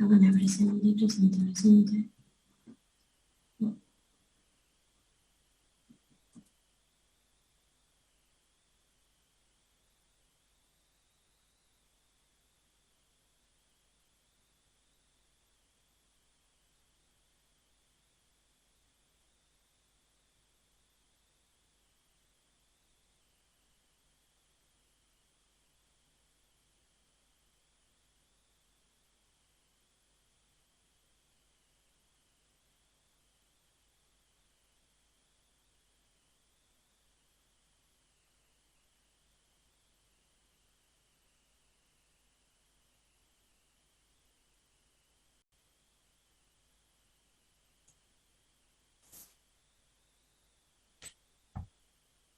Cámara presente, presente, presente.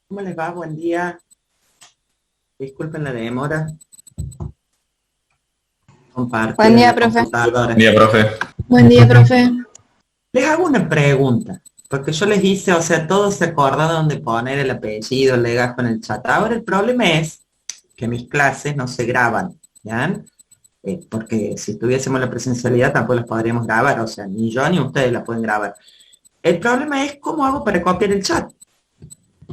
¿Cómo les va? Buen día. Disculpen la demora. Buen Compartir día, la profe. computadora. Buen día, profe. Buen día, profe. Les hago una pregunta, porque yo les hice, o sea, todos se acordaron de poner el apellido, el legajo en el chat. Ahora el problema es que mis clases no se graban, ¿ya? Porque si tuviésemos la presencialidad tampoco las podríamos grabar, o sea, ni yo ni ustedes la pueden grabar. El problema es cómo hago para copiar el chat.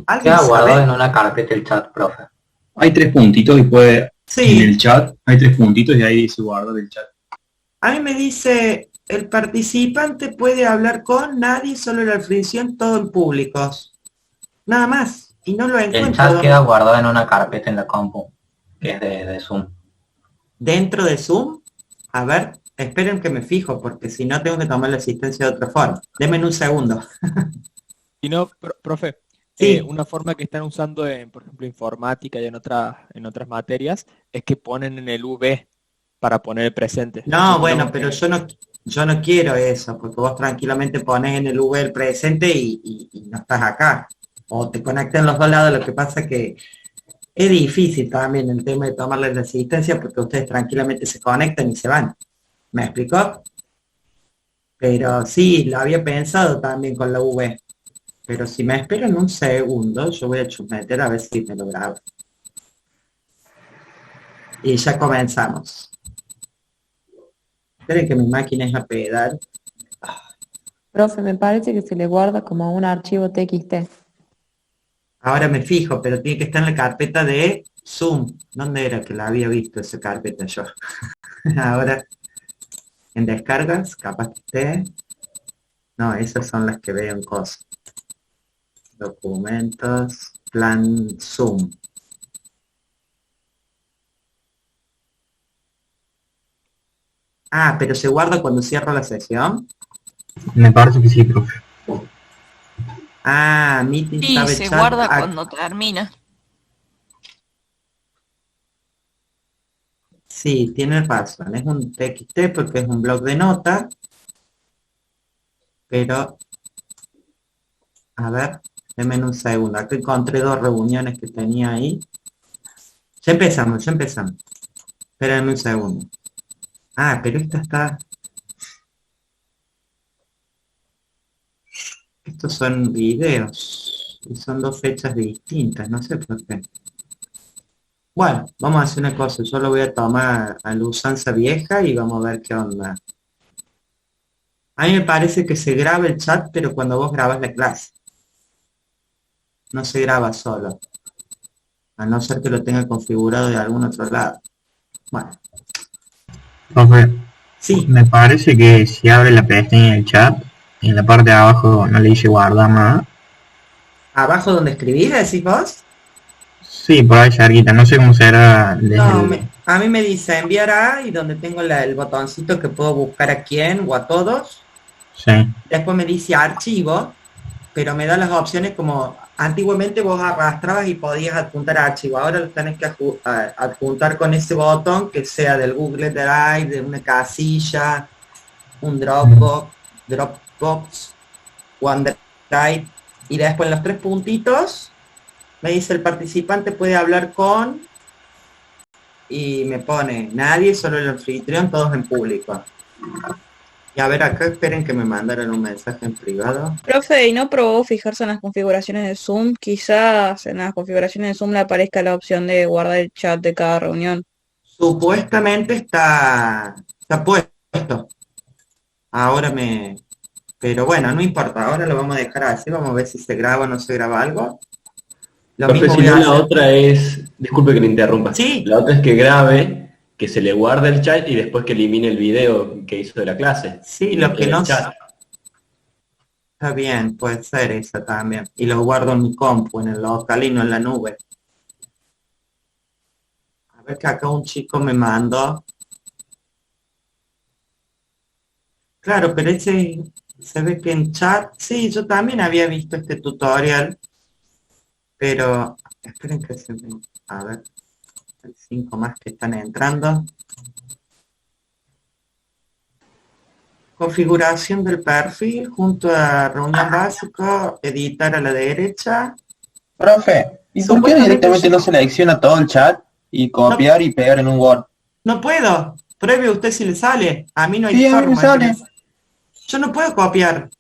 ¿Alguien Queda guardado en sabe? una carpeta el chat, profe. Hay tres puntitos y puede, en el Sí, chat, hay tres puntitos y ahí dice guardar el chat. a mí me dice, el participante puede hablar con nadie, solo la afiliación, todo en públicos. Nada más. Y no lo El encuentro chat queda guardado en una carpeta en la compu, que es de Zoom. dentro de Zoom. A ver, esperen que me fijo, porque si no tengo que tomar la asistencia de otra forma. Denme un segundo. Y no, profe, Sí, una forma que están usando en, por ejemplo, informática y en otras materias, es que ponen en el V para poner el presente. no, Supongamos bueno, pero que, yo no quiero eso, porque vos tranquilamente pones en el V el presente y no estás acá. O te conectan los dos lados, lo que pasa que es difícil también el tema de tomarles la asistencia porque ustedes tranquilamente se conectan y se van. ¿Me explicó? Pero sí, lo había pensado también con la V. Pero si me esperan un segundo, yo voy a chumeter a ver si me lo grabo. Y ya comenzamos. Esperen que mi máquina es a pedal. Profe, me parece que se le guarda como un archivo TXT. Ahora me fijo, pero tiene que estar en la carpeta de Zoom. ¿Dónde era que la había visto esa carpeta yo? Ahora en descargas, capaz que esté. No, esas son las que veo en cosas. Documentos, plan Zoom. Ah, pero se guarda cuando cierro la sesión. Me parece que sí, profe. Ah, Meeting Sí, Sabe se Chat. guarda cuando termina. Sí, tienes razón. Es un TXT porque es un blog de notas, pero a ver, denme un segundo. Acá encontré dos reuniones que tenía ahí. Ya empezamos, ya empezamos. Espérenme un segundo. Ah, pero esta está. Estos son videos. Y son dos fechas distintas, no sé por qué. Bueno, vamos a hacer una cosa. Yo lo voy a tomar a la usanza vieja y vamos a ver qué onda. A mí me parece que se graba el chat, pero cuando vos grabas la clase. No se graba solo. A no ser que lo tenga configurado de algún otro lado. Bueno, Profe, sí. me parece que si abre la pestaña del chat, en la parte de abajo no le dice guardar nada. Abajo donde escribís, decís vos. Sí, por ahí cerquita, no sé cómo será desde No, el... a mí me dice enviar a y donde tengo el botoncito que puedo buscar a quién o a todos. Sí. Después me dice archivo, pero me da las opciones como antiguamente vos arrastrabas y podías adjuntar archivo. Ahora lo tenés que adjuntar con ese botón que sea del Google Drive, de una casilla, un Dropbox, OneDrive. Y después en los tres puntitos me dice el participante puede hablar con y me pone nadie, solo el anfitrión, todos en público. Y a ver, acá esperen que me mandaron un mensaje en privado. Profe, ¿y no probó fijarse en las configuraciones de Zoom? Quizás en las configuraciones de Zoom le aparezca la opción de guardar el chat de cada reunión. Supuestamente está puesto. Esto, ahora me... Pero bueno, no importa, ahora lo vamos a dejar así, vamos a ver si se graba o no se graba algo. Lo Profe, mismo si voy a no, la hacer. otra es, disculpe que le interrumpa, Sí, la otra es que grabe, que se le guarde el chat y después que elimine el video que hizo de la clase sí, y no lo que quede no el chat. está bien, puede ser eso también. Y lo guardo en mi compu, en el local y no en la nube. A ver que acá un chico me mandó. Claro, pero ese se ve que en chat, sí, yo también había visto este tutorial, pero esperen que se me... A ver, hay 5 más que están entrando. Configuración del perfil junto a reunión básico, editar a la derecha. Profe, ¿y por qué Supuestamente directamente no selecciona todo el chat y no, copiar y pegar en un Word? no puedo. Pruebe usted si le sale. A mí no hay Sí, a mí me forma que me... sale. Yo no puedo copiar,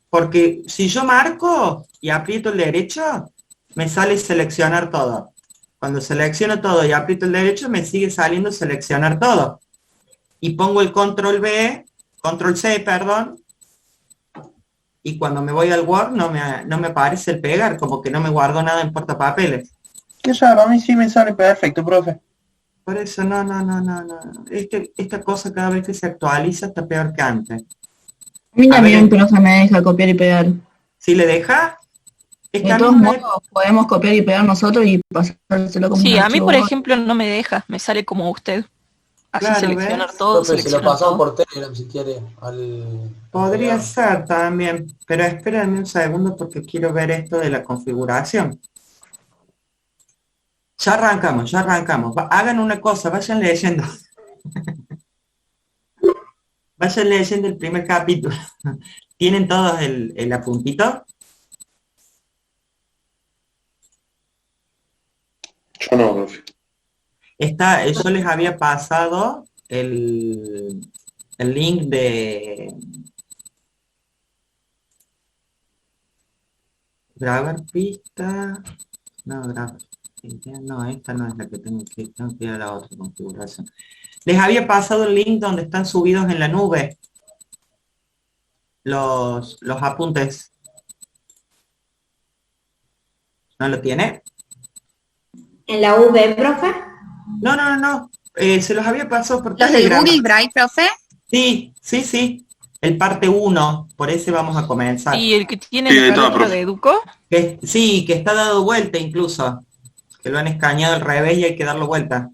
porque si yo marco y aprieto el derecho, me sale seleccionar todo. Cuando selecciono todo y aprieto el derecho, me sigue saliendo seleccionar todo. Y pongo el control B, control C, perdón, y cuando me voy al Word no me aparece el pegar, como que no me guardo nada en portapapeles. Qué raro, a mí sí me sale perfecto, profe. Por eso, no. Esta cosa cada vez que se actualiza está peor que antes. A mí A ver, también, profe, me deja copiar y pegar. si le deja, es que De a mí todos no modos, me... podemos copiar y pegar nosotros y pasárselo como un Sí, a mí, archivo por Word. ejemplo, no me deja, me sale como usted. Así Claro, seleccionar ¿ves? todo, Profe, se lo seleccionar pasamos todo. por Telegram si quiere, al Podría pegar. ser también, pero espérenme un segundo porque quiero ver esto de la configuración. Ya arrancamos. Hagan una cosa, vayan leyendo. Vayan leyendo el primer capítulo. ¿Tienen todos el apuntito? Yo no, profe. Yo les había pasado el link de grabar pista. No, grabar. No, esta no es la que tengo que ir a la otra configuración. Les había pasado el link donde están subidos en la nube los apuntes. ¿No lo tiene? ¿En la V, profe? No. Se los había pasado por ¿Los del Telegram. Google Drive, profe? Sí. El parte uno, por ese vamos a comenzar. ¿Y el que tiene Sí, la ahí está, carátula profe. de Educo? Sí, que está dado vuelta incluso. Que lo han escaneado al revés y hay que darlo vuelta.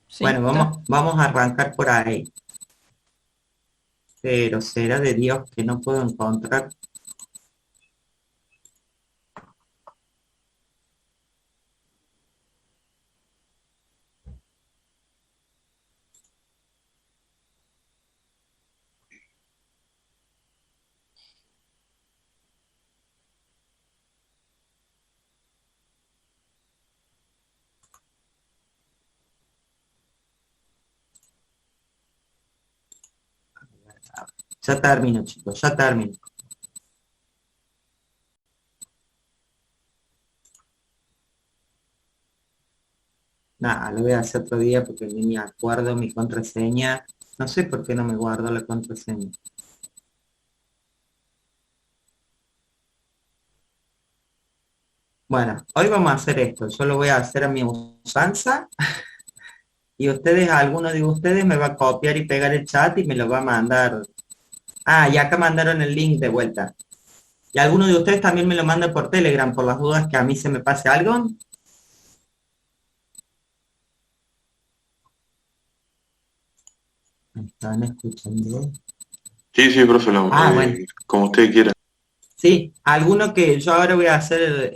Sí, Bueno, está. vamos a arrancar por ahí. Pero será de Dios que no puedo encontrar. Ya termino, chicos, ya termino. Nada, lo voy a hacer otro día porque ni me acuerdo mi contraseña. No sé por qué no me guardo la contraseña. Bueno, hoy vamos a hacer esto. Yo lo voy a hacer a mi usanza. Y ustedes, alguno de ustedes me va a copiar y pegar el chat y me lo va a mandar. Ah, y acá mandaron el link de vuelta. Y alguno de ustedes también me lo manda por Telegram, por las dudas que a mí se me pase algo. ¿Me están escuchando? Sí, profe, Bueno. como usted quiera. Sí, alguno que yo ahora voy a hacer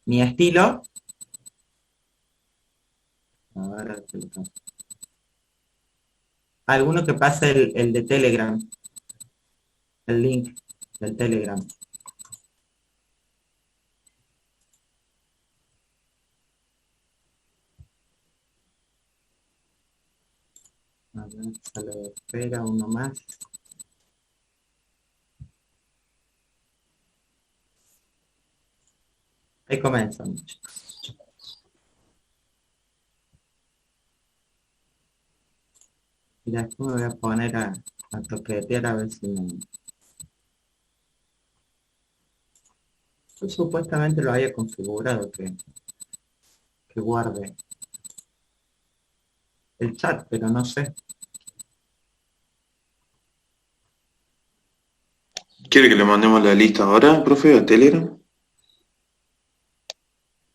mi estilo. Ahora te lo paso. Alguno que pase el de Telegram. El link del Telegram. A ver, solo espera uno más. Ahí comenzamos. Y después me voy a poner a toquetear a ver si me... Yo supuestamente lo había configurado que guarde el chat, pero no sé. ¿Quiere que le mandemos la lista ahora, profe, a Telegram?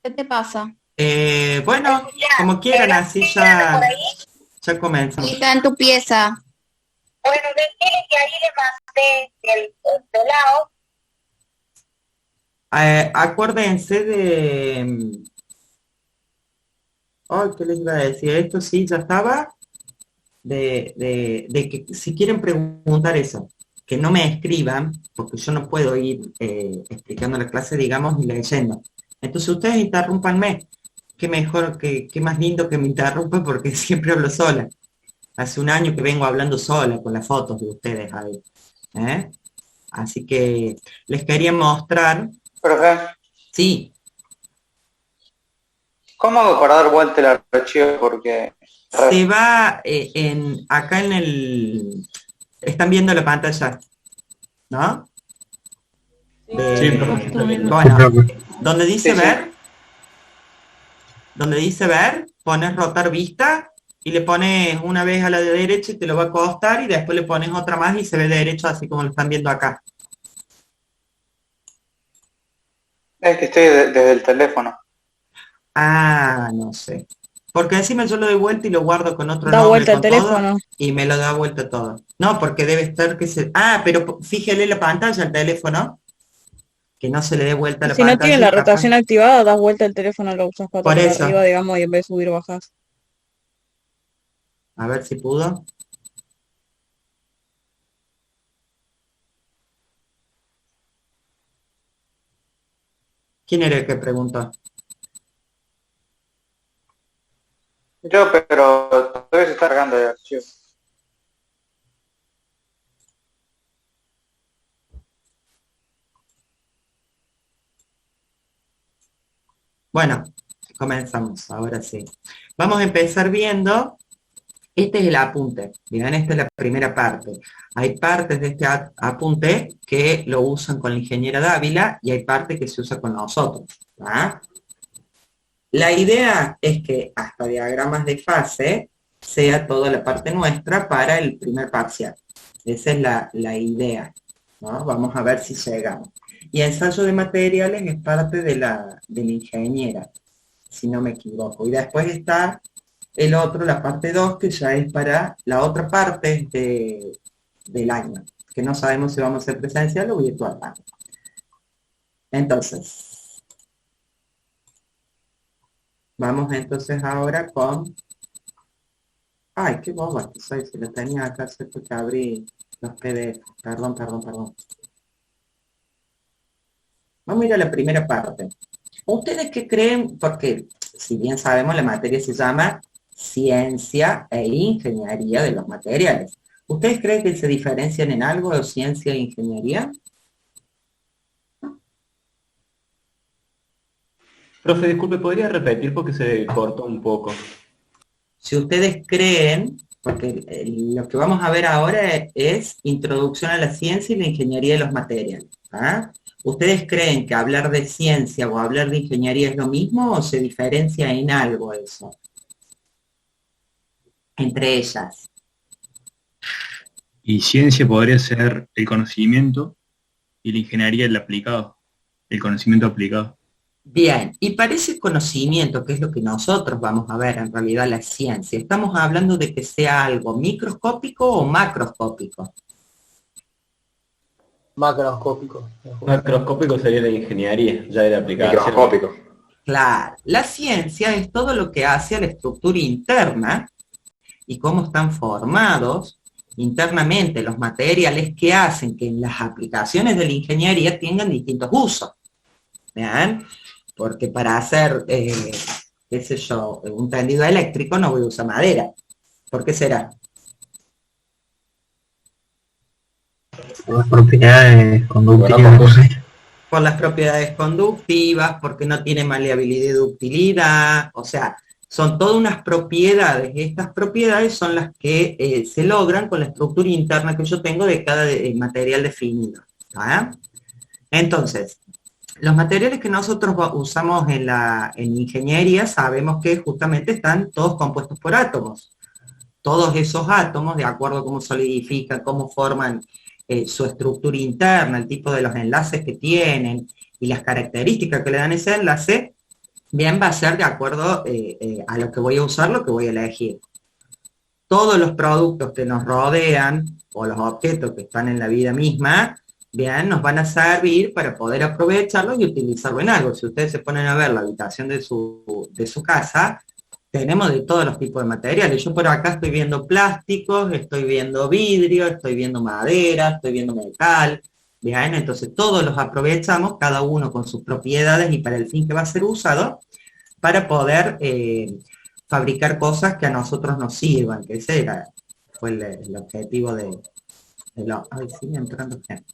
¿Qué te pasa? Bueno, como quieran, así ya comenzamos. Está en tu pieza. Bueno, decirle que ahí le mandé el pelado. Acuérdense de... Ay, ¿qué les iba a decir? Esto sí, ya estaba. De que si quieren preguntar eso, que no me escriban, porque yo no puedo ir explicando la clase, digamos, y leyendo. Entonces ustedes interrúmpanme. Qué mejor, qué más lindo que me interrumpan, porque siempre hablo sola. Hace un año que vengo hablando sola con las fotos de ustedes ahí. Así que les quería mostrar. Profe, Sí, ¿cómo hago para dar vuelta el archivo? Porque... se va acá en están viendo la pantalla, ¿no? Sí, profe. Bueno, donde dice Sí, sí. ver, pones rotar vista y le pones una vez a la de derecha y te lo va a costar, y después le pones otra más y se ve derecho así como lo están viendo acá. Es que estoy desde el teléfono. Ah, no sé. Porque encima yo lo doy vuelta y lo guardo con otro Da nombre, vuelta el con todo, teléfono. y me lo da vuelta todo. No, porque debe estar que se... Ah, pero fíjele la pantalla al teléfono, que no se le dé vuelta la Si pantalla. no tiene la y capaz- rotación activada, das vuelta el teléfono, lo usas para Por atrás eso. arriba, digamos, y en vez de subir bajas. A ver si pudo. ¿Quién era el que preguntó? Yo, pero todavía se está cargando el archivo. Bueno, comenzamos, ahora sí. Vamos a empezar viendo, este es el apunte, bien, esta es la primera parte. Hay partes de este apunte que lo usan con la ingeniera Dávila y hay parte que se usa con nosotros. ¿Ah? La idea es que hasta diagramas de fase sea toda la parte nuestra para el primer parcial. Esa es la idea, ¿no? Vamos a ver si llegamos. Y ensayo de materiales es parte de la ingeniera, si no me equivoco. Y después está el otro, la parte 2, que ya es para la otra parte del año, que no sabemos si vamos a hacer presencial o virtual. Entonces, vamos entonces ahora con... Ay, qué boba que soy, si lo tenía acá, cierto que abrí los PDF. Perdón. Vamos a ir a la primera parte. ¿Ustedes qué creen? Porque si bien sabemos, la materia se llama Ciencia e Ingeniería de los Materiales. ¿Ustedes creen que se diferencian en algo de ciencia e ingeniería? Profe, disculpe, ¿podría repetir porque se cortó un poco? Si ustedes creen, porque lo que vamos a ver ahora es introducción a la ciencia y la ingeniería de los materiales. ¿Ah? ¿Ustedes creen que hablar de ciencia o hablar de ingeniería es lo mismo o se diferencia en algo eso? Entre ellas. Y ciencia podría ser el conocimiento y la ingeniería el aplicado, el conocimiento aplicado. Bien, y para ese conocimiento, que es lo que nosotros vamos a ver en realidad la ciencia, ¿estamos hablando de que sea algo microscópico o macroscópico? Macroscópico. Macroscópico sería la ingeniería, ya de la aplicación. Microscópico. Claro, la ciencia es todo lo que hace a la estructura interna y cómo están formados internamente los materiales que hacen que en las aplicaciones de la ingeniería tengan distintos usos. ¿Vean? Porque para hacer, qué sé yo, un tendido eléctrico no voy a usar madera. ¿Por qué será? Las propiedades conductivas. Por las propiedades conductivas, porque no tiene maleabilidad y ductilidad, o sea, Son todas unas propiedades. Estas propiedades son las que se logran con la estructura interna que yo tengo de cada material definido. ¿Ah? Entonces, los materiales que nosotros usamos en ingeniería sabemos que justamente están todos compuestos por átomos. Todos esos átomos, de acuerdo a cómo solidifican, cómo forman su estructura interna, el tipo de los enlaces que tienen y las características que le dan ese enlace, bien, va a ser de acuerdo a lo que voy a usar, lo que voy a elegir. Todos los productos que nos rodean, o los objetos que están en la vida misma, bien, nos van a servir para poder aprovecharlos y utilizarlo en algo. Si ustedes se ponen a ver la habitación de su casa, tenemos de todos los tipos de materiales. Yo por acá estoy viendo plásticos, estoy viendo vidrio, estoy viendo madera, estoy viendo metal. Bien, entonces todos los aprovechamos, cada uno con sus propiedades y para el fin que va a ser usado, para poder fabricar cosas que a nosotros nos sirvan, que ese fue el objetivo de ay, sigue entrando gente.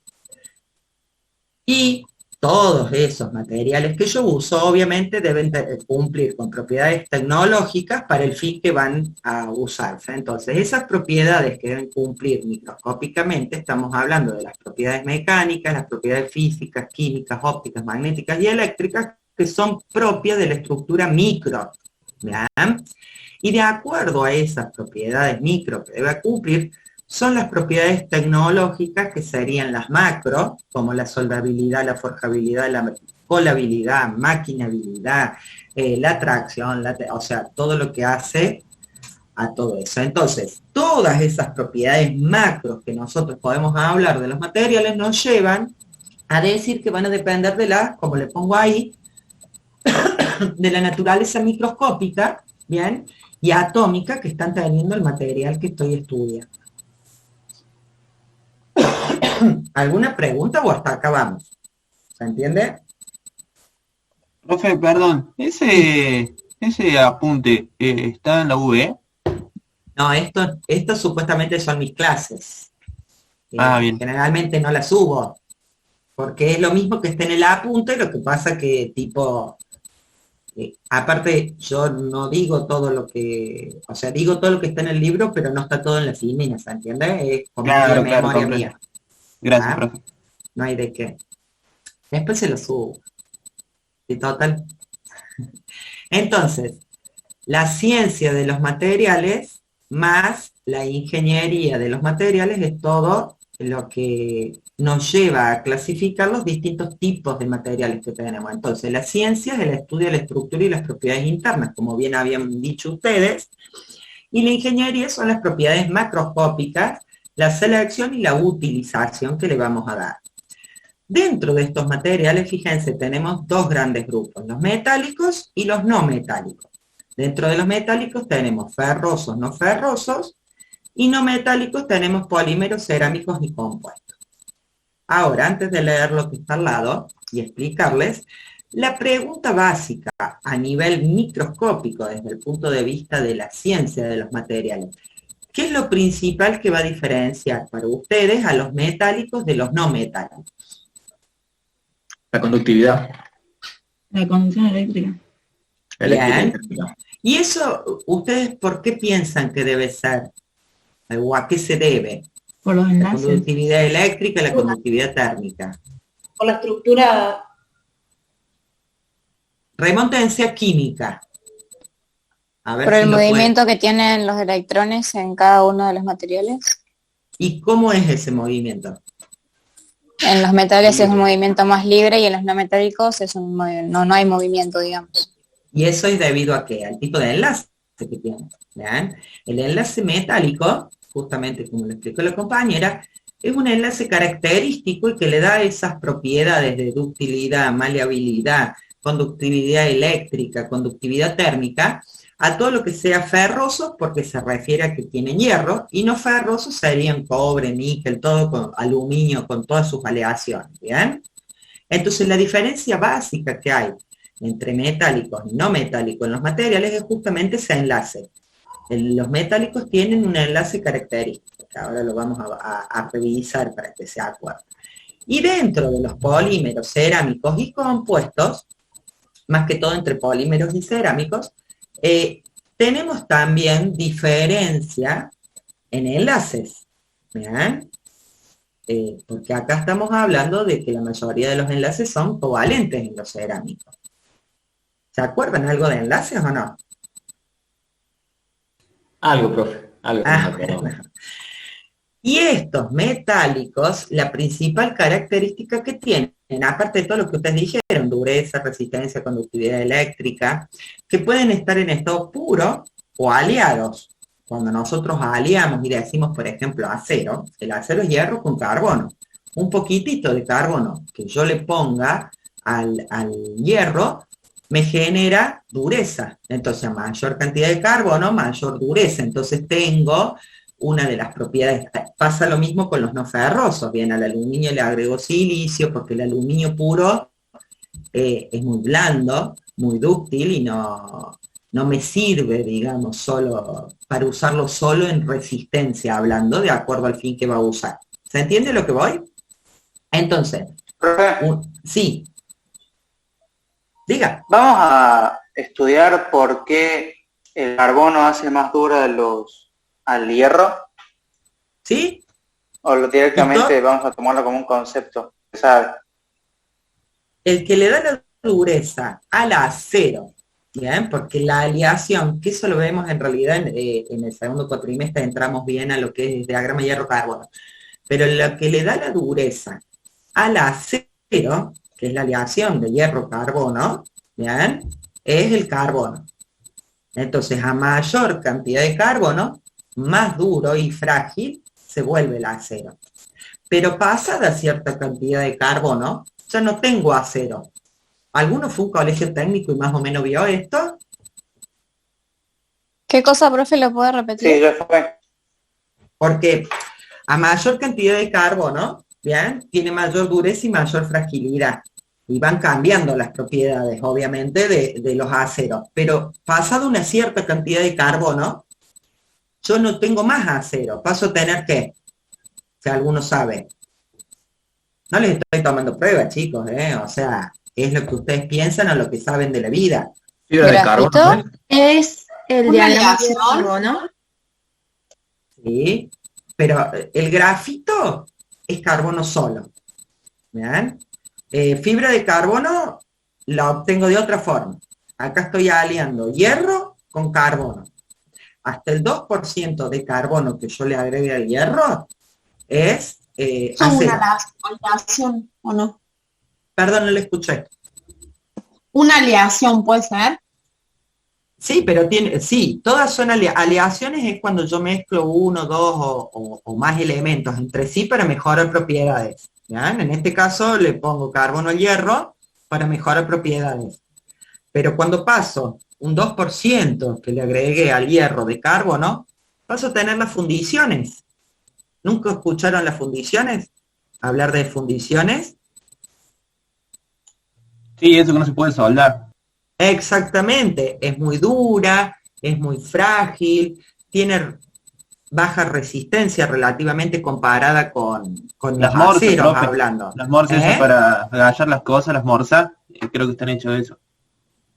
Y todos esos materiales que yo uso, obviamente, deben cumplir con propiedades tecnológicas para el fin que van a usarse. Entonces, esas propiedades que deben cumplir microscópicamente, estamos hablando de las propiedades mecánicas, las propiedades físicas, químicas, ópticas, magnéticas y eléctricas, que son propias de la estructura micro. ¿Bien? Y de acuerdo a esas propiedades micro que debe cumplir, son las propiedades tecnológicas que serían las macro, como la soldabilidad, la forjabilidad, la colabilidad, maquinabilidad, la tracción, o sea, todo lo que hace a todo eso. Entonces, todas esas propiedades macros que nosotros podemos hablar de los materiales nos llevan a decir que van a depender de la, como le pongo ahí, de la naturaleza microscópica, ¿bien? Y atómica que están teniendo el material que estoy estudiando. ¿Alguna pregunta o hasta acá vamos? ¿Se entiende? Profe, perdón, ese apunte está en la UE. No, esto supuestamente son mis clases. Bien. Generalmente no las subo, porque es lo mismo que está en el apunte, lo que pasa que tipo, aparte yo no digo todo lo que, o sea, digo todo lo que está en el libro, pero no está todo en la filmina, ¿se entiende? Es como una memoria mía. Gracias, profe. No hay de qué. Después se lo subo. Y total. Entonces, la ciencia de los materiales más la ingeniería de los materiales es todo lo que nos lleva a clasificar los distintos tipos de materiales que tenemos. Entonces, la ciencia es el estudio de la estructura y las propiedades internas, como bien habían dicho ustedes, y la ingeniería son las propiedades macroscópicas, la selección y la utilización que le vamos a dar. Dentro de estos materiales, fíjense, tenemos dos grandes grupos, los metálicos y los no metálicos. Dentro de los metálicos tenemos ferrosos, no ferrosos, y no metálicos tenemos polímeros, cerámicos y compuestos. Ahora, antes de leer lo que está al lado y explicarles, la pregunta básica a nivel microscópico desde el punto de vista de la ciencia de los materiales, ¿qué es lo principal que va a diferenciar para ustedes a los metálicos de los no metálicos? La conductividad. La conducción eléctrica. Bien. ¿Y eso, ustedes por qué piensan que debe ser? ¿O a qué se debe? Por los La enlaces. conductividad eléctrica y la conductividad térmica. Por la estructura. Remontense a química. A ver Por si el lo movimiento que tienen los electrones en cada uno de los materiales. ¿Y cómo es ese movimiento? En los metales es un movimiento más libre y en los no metálicos es no hay movimiento, digamos. ¿Y eso es debido a qué? Al tipo de enlace que tiene. ¿Bien? El enlace metálico, justamente como lo explicó la compañera, es un enlace característico y que le da esas propiedades de ductilidad, maleabilidad, conductividad eléctrica, conductividad térmica, a todo lo que sea ferroso, porque se refiere a que tienen hierro, y no ferrosos serían cobre, níquel, todo con aluminio, con todas sus aleaciones, ¿bien? Entonces la diferencia básica que hay entre metálicos y no metálicos en los materiales es justamente ese enlace. Los metálicos tienen un enlace característico, que ahora lo vamos a revisar para que se acuerden. Y dentro de los polímeros cerámicos y compuestos, más que todo entre polímeros y cerámicos, Tenemos también diferencia en enlaces, ¿bien? Porque acá estamos hablando de que la mayoría de los enlaces son covalentes en los cerámicos. ¿Se acuerdan algo de enlaces o no? Algo, profe, algo. Y estos metálicos, la principal característica que tienen, aparte de todo lo que ustedes dijeron, dureza, resistencia, conductividad eléctrica, que pueden estar en estado puro o aliados. Cuando nosotros aliamos y decimos, por ejemplo, acero, el acero es hierro con carbono. Un poquitito de carbono que yo le ponga al hierro me genera dureza. Entonces, a mayor cantidad de carbono, mayor dureza. Entonces tengo una de las propiedades. Pasa lo mismo con los no ferrosos. Bien, al aluminio le agrego silicio porque el aluminio puro es muy blando, muy dúctil y no me sirve, digamos, solo para usarlo solo en resistencia, hablando de acuerdo al fin que va a usar. ¿Se entiende lo que voy? Entonces, sí. Diga. Vamos a estudiar por qué el carbono hace más dura al hierro. ¿Sí? O directamente vamos a tomarlo como un concepto, ¿sabe? El que le da la dureza al acero, ¿bien? Porque la aleación, que eso lo vemos en realidad en el segundo cuatrimestre, entramos bien a lo que es el diagrama hierro-carbono. Pero lo que le da la dureza al acero, que es la aleación de hierro-carbono, ¿bien? Es el carbono. Entonces, a mayor cantidad de carbono, más duro y frágil se vuelve el acero. Pero pasada cierta cantidad de carbono, ya no tengo acero. ¿Alguno fue a un colegio técnico y más o menos vio esto? ¿Qué cosa, profe, lo puede repetir? Sí, yo fue. Porque a mayor cantidad de carbono, ¿bien? Tiene mayor dureza y mayor fragilidad. Y van cambiando las propiedades, obviamente, de los aceros. Pero pasado una cierta cantidad de carbono, yo no tengo más acero. Paso a tener ¿qué? Si alguno sabe. No les estoy tomando pruebas, chicos, O sea, es lo que ustedes piensan o lo que saben de la vida. Fibra de carbono. Es el Una diagrama de aleación. carbono. Sí, pero el grafito es carbono solo. ¿Bien? Fibra de carbono la obtengo de otra forma. Acá estoy aliando hierro con carbono. Hasta el 2% de carbono que yo le agregue al hierro es acero. Una aleación, ¿o no? Perdón, no le escuché. Una aleación puede ser. Sí, pero sí, todas son aleaciones, es cuando yo mezclo uno, dos o más elementos entre sí para mejorar propiedades. ¿Bien? En este caso le pongo carbono al hierro para mejorar propiedades. Pero cuando paso un 2% que le agregué al hierro de carbono, paso a tener las fundiciones. ¿Nunca escucharon las fundiciones? Hablar de fundiciones. Sí, eso que no se puede soldar. Exactamente, es muy dura, es muy frágil, tiene baja resistencia relativamente comparada con Las los morsas, aceros, profe. hablando. Las morsas esas para agallar las cosas, las morsas, creo que están hechas de eso.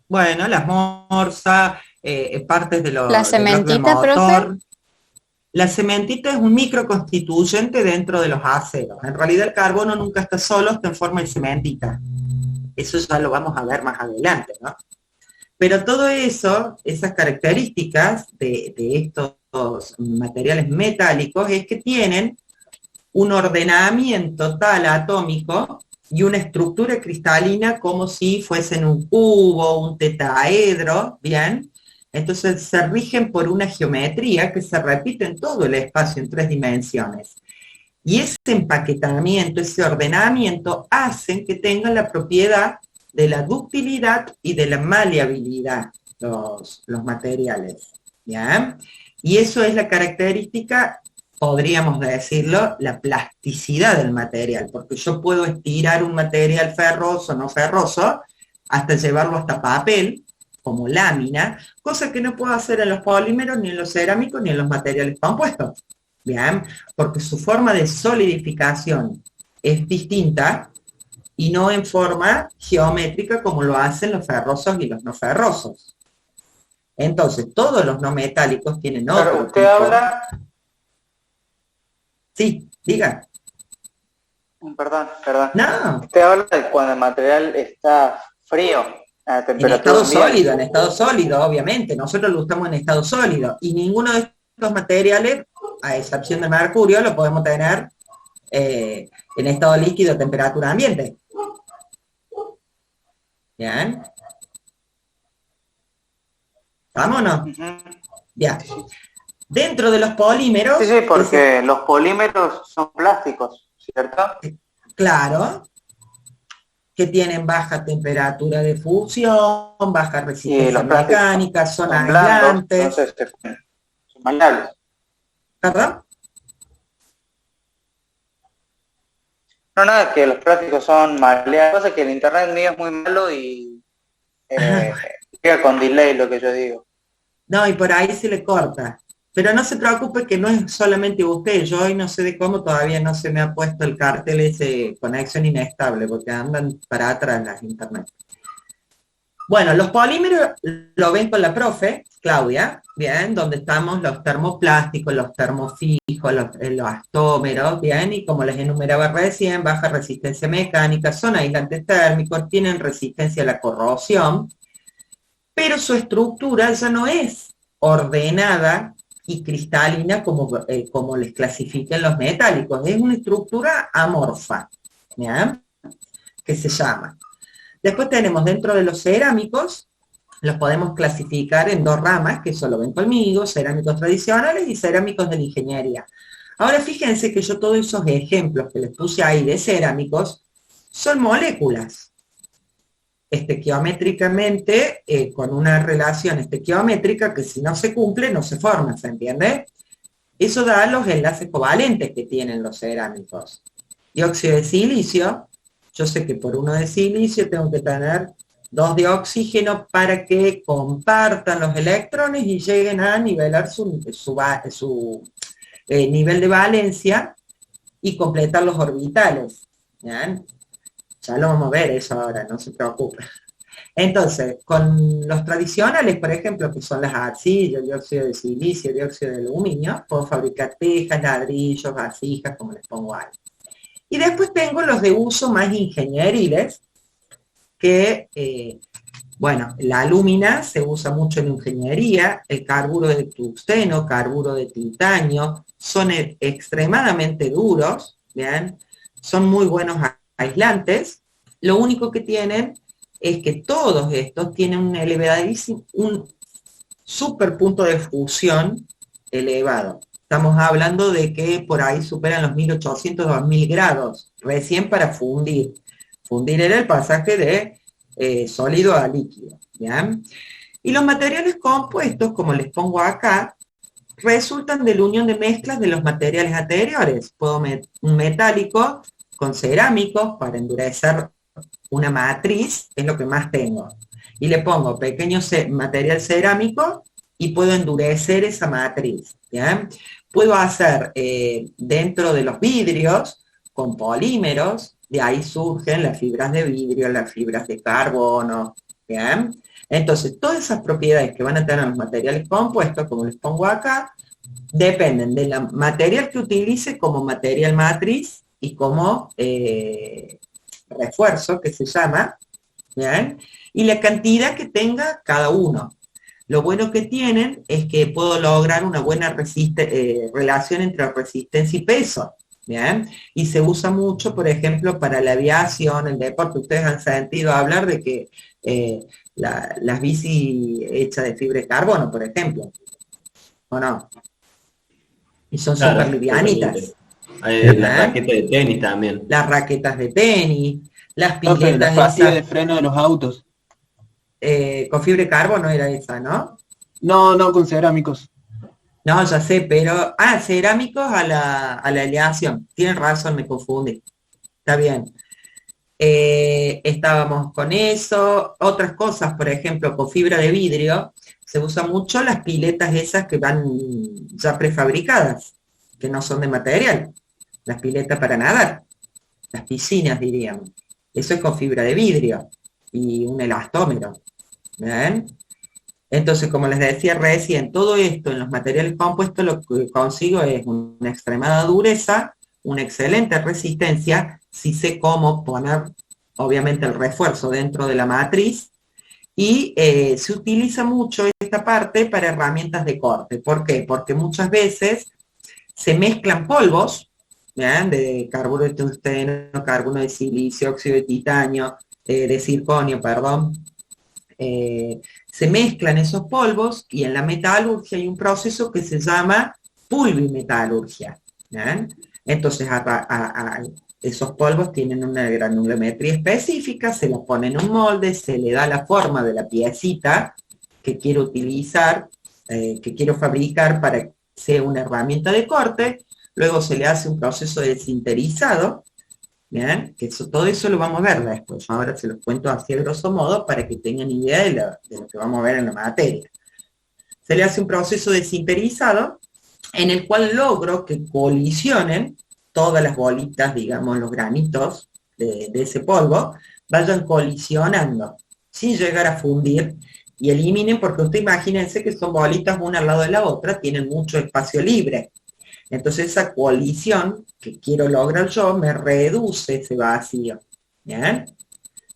Bueno, las morsas, partes de los... La del bloque del cementita, motor. profe. La cementita es un microconstituyente dentro de los aceros. En realidad el carbono nunca está solo, está en forma de cementita. Eso ya lo vamos a ver más adelante, ¿no? Pero todo eso, esas características de estos materiales metálicos es que tienen un ordenamiento tal atómico y una estructura cristalina como si fuesen un cubo, un tetaedro, ¿bien? Entonces se rigen por una geometría que se repite en todo el espacio en 3 dimensiones. Y ese empaquetamiento, ese ordenamiento, hacen que tengan la propiedad de la ductilidad y de la maleabilidad los materiales. ¿Ya? Y eso es la característica, podríamos decirlo, la plasticidad del material, porque yo puedo estirar un material ferroso, no ferroso, hasta llevarlo hasta papel, como lámina, cosa que no puedo hacer en los polímeros, ni en los cerámicos, ni en los materiales compuestos. Bien, porque su forma de solidificación es distinta y no en forma geométrica como lo hacen los ferrosos y los no ferrosos. Entonces, todos los no metálicos tienen Claro, otro usted tipo. habla, Sí, diga. perdón, No, usted habla de cuando el material está frío, a en temperatura estado ambiente. sólido, en estado sólido, obviamente. Nosotros lo usamos en estado sólido. Y ninguno de estos materiales, a excepción de mercurio, lo podemos tener en estado líquido a temperatura ambiente. ¿Bien? ¿Vámonos? Ya. Dentro de los polímeros... Sí, porque los polímeros son plásticos, ¿cierto? Claro, que tienen baja temperatura de fusión, baja resistencia los plásticos mecánica, son son blandos, aislantes. entonces son maleables. ¿Perdón? No, nada, que los plásticos son maleables. Lo que pasa es que el internet mío es muy malo y llega con delay lo que yo digo. No, y por ahí se le corta. Pero no se preocupe que no es solamente usted. Yo hoy no sé de cómo todavía no se me ha puesto el cartel ese conexión inestable, porque andan para atrás las internet. Bueno, los polímeros lo ven con la profe, Claudia, bien, donde estamos los termoplásticos, los termofijos, los astómeros, bien, y como les enumeraba recién, baja resistencia mecánica, son aislantes térmicos, tienen resistencia a la corrosión, pero su estructura ya no es ordenada y cristalina como les clasifican los metálicos, es una estructura amorfa, ¿bien? Que se llama. Después tenemos dentro de los cerámicos, los podemos clasificar en dos ramas, que solo ven conmigo, cerámicos tradicionales y cerámicos de la ingeniería. Ahora fíjense que yo todos esos ejemplos que les puse ahí de cerámicos son moléculas. Estequiométricamente, con una relación estequiométrica que si no se cumple no se forma, ¿se entiende? Eso da los enlaces covalentes que tienen los cerámicos. Dióxido de silicio, yo sé que por 1 de silicio tengo que tener 2 de oxígeno para que compartan los electrones y lleguen a nivelar su nivel de valencia y completar los orbitales. ¿Bien? Ya lo vamos a ver eso ahora, no se preocupe. Entonces, con los tradicionales, por ejemplo, que son las arcillas, dióxido de silicio, dióxido de aluminio, puedo fabricar tejas, ladrillos, vasijas, como les pongo ahí. Y después tengo los de uso más ingenieriles, que, bueno, la alúmina se usa mucho en ingeniería, el carburo de tungsteno, carburo de titanio, son extremadamente duros, ¿bien? Son muy buenos aislantes. Lo único que tienen es que todos estos tienen un super punto de fusión elevado. Estamos hablando de que por ahí superan los 1800, 2000 grados, recién para fundir. Fundir era el pasaje de sólido a líquido, ¿bien? Y los materiales compuestos, como les pongo acá, resultan de la unión de mezclas de los materiales anteriores. Puedo un metálico con cerámicos para endurecer una matriz, es lo que más tengo. Y le pongo pequeño material cerámico y puedo endurecer esa matriz, ¿bien? Puedo hacer dentro de los vidrios con polímeros, de ahí surgen las fibras de vidrio, las fibras de carbono, ¿bien? Entonces, todas esas propiedades que van a tener los materiales compuestos, como les pongo acá, dependen del material que utilice como material matriz y como refuerzo, que se llama, ¿bien? Y la cantidad que tenga cada uno. Lo bueno que tienen es que puedo lograr una buena relación entre resistencia y peso, ¿bien? Y se usa mucho, por ejemplo, para la aviación, el deporte. Ustedes han sentido hablar de que las bici hechas de fibra de carbono, por ejemplo, ¿o no? Y son Claro, súper livianitas. Las raquetas de tenis también. Las raquetas de tenis, las No, pero piletas la pastillas esas, de freno de los autos. con fibra de carbono era esa, ¿no? No, con cerámicos. No, ya sé, pero... Ah, cerámicos a la aleación. Tienen razón, me confundí. Está bien. Estábamos con eso. Otras cosas, por ejemplo, con fibra de vidrio, se usa mucho las piletas esas que van ya prefabricadas, que no son de material. Las piletas para nadar. Las piscinas, diríamos. Eso es con fibra de vidrio y un elastómero. ¿Ven? Entonces, como les decía recién, todo esto en los materiales compuestos lo que consigo es una extremada dureza, una excelente resistencia, si sé cómo poner, obviamente, el refuerzo dentro de la matriz, y se utiliza mucho esta parte para herramientas de corte. ¿Por qué? Porque muchas veces se mezclan polvos, ¿bien? De carburo de tungsteno, carbono de silicio, óxido de titanio, de circonio, perdón. Se mezclan esos polvos y en la metalurgia hay un proceso que se llama pulvimetalurgia. ¿Bien? Entonces esos polvos tienen una granulometría específica, se los pone en un molde, se le da la forma de la piecita que quiero utilizar, que quiero fabricar para que sea una herramienta de corte, luego se le hace un proceso de sinterizado. Bien, que todo eso lo vamos a ver después. Ahora se los cuento así a grosso modo para que tengan idea de lo que vamos a ver en la materia. Se le hace un proceso de sinterizado en el cual logro que colisionen todas las bolitas, digamos, los granitos de ese polvo, vayan colisionando sin llegar a fundir y eliminen, porque usted imagínense que son bolitas una al lado de la otra, tienen mucho espacio libre. Entonces esa colisión que quiero lograr yo me reduce ese vacío. ¿Bien?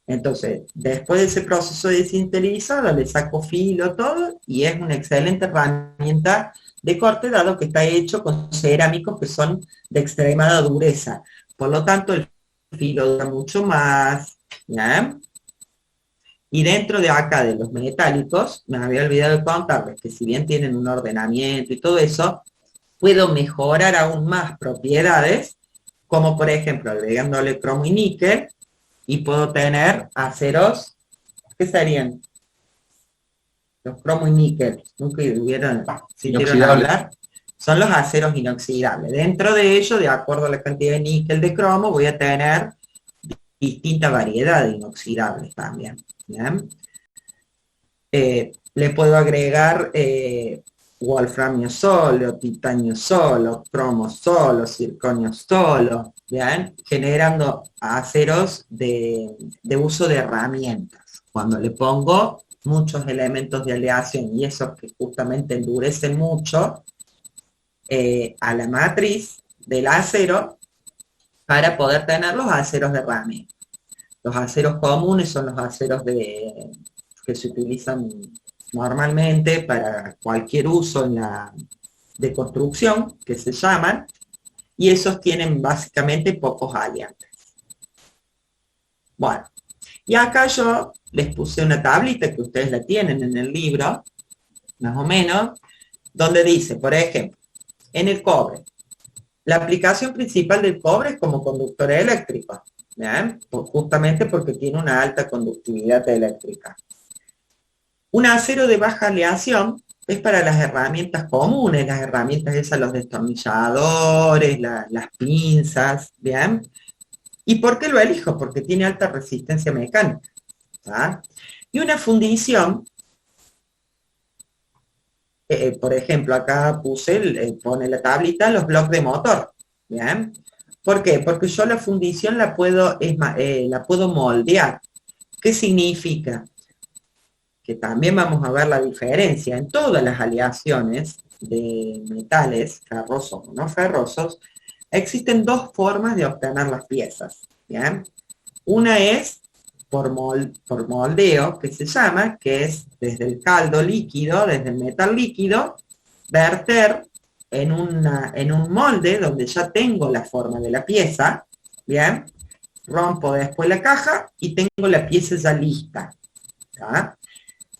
Entonces, después de ese proceso de sinterizado, le saco filo, todo, y es una excelente herramienta de corte, dado que está hecho con cerámicos que son de extremada dureza. Por lo tanto, el filo dura mucho más. ¿Bien? Y dentro de acá, de los metálicos, me había olvidado de contarles que si bien tienen un ordenamiento y todo eso, puedo mejorar aún más propiedades, como por ejemplo agregándole cromo y níquel, y puedo tener aceros, ¿qué serían? Los cromo y níquel, nunca sintieron hablar, son los aceros inoxidables. Dentro de ellos, de acuerdo a la cantidad de níquel de cromo, voy a tener distinta variedad de inoxidables también. ¿Bien? Le puedo agregar wolframio solo, titanio solo, cromo solo, circonio solo, ¿bien? Generando aceros de uso de herramientas. Cuando le pongo muchos elementos de aleación y esos que justamente endurecen mucho a la matriz del acero para poder tener los aceros de herramienta. Los aceros comunes son los aceros que se utilizan normalmente para cualquier uso de construcción, que se llaman, y esos tienen básicamente pocos aliantes. Bueno, y acá yo les puse una tablita que ustedes la tienen en el libro, más o menos, donde dice, por ejemplo, en el cobre, la aplicación principal del cobre es como conductor eléctrico, ¿bien? Justamente porque tiene una alta conductividad eléctrica. Un acero de baja aleación es para las herramientas comunes, las herramientas esas, los destornilladores, las pinzas, ¿bien? ¿Y por qué lo elijo? Porque tiene alta resistencia mecánica. ¿Ah? Y una fundición, por ejemplo, acá pone la tablita, los bloques de motor, ¿bien? ¿Por qué? Porque yo la fundición la puedo moldear. ¿Qué significa? Que también vamos a ver la diferencia en todas las aleaciones de metales, ferrosos o no ferrosos, existen dos formas de obtener las piezas, ¿bien? Una es por moldeo, que se llama, que es desde el caldo líquido, desde el metal líquido, verter en un molde donde ya tengo la forma de la pieza, ¿bien? Rompo después la caja y tengo la pieza ya lista, ¿tá?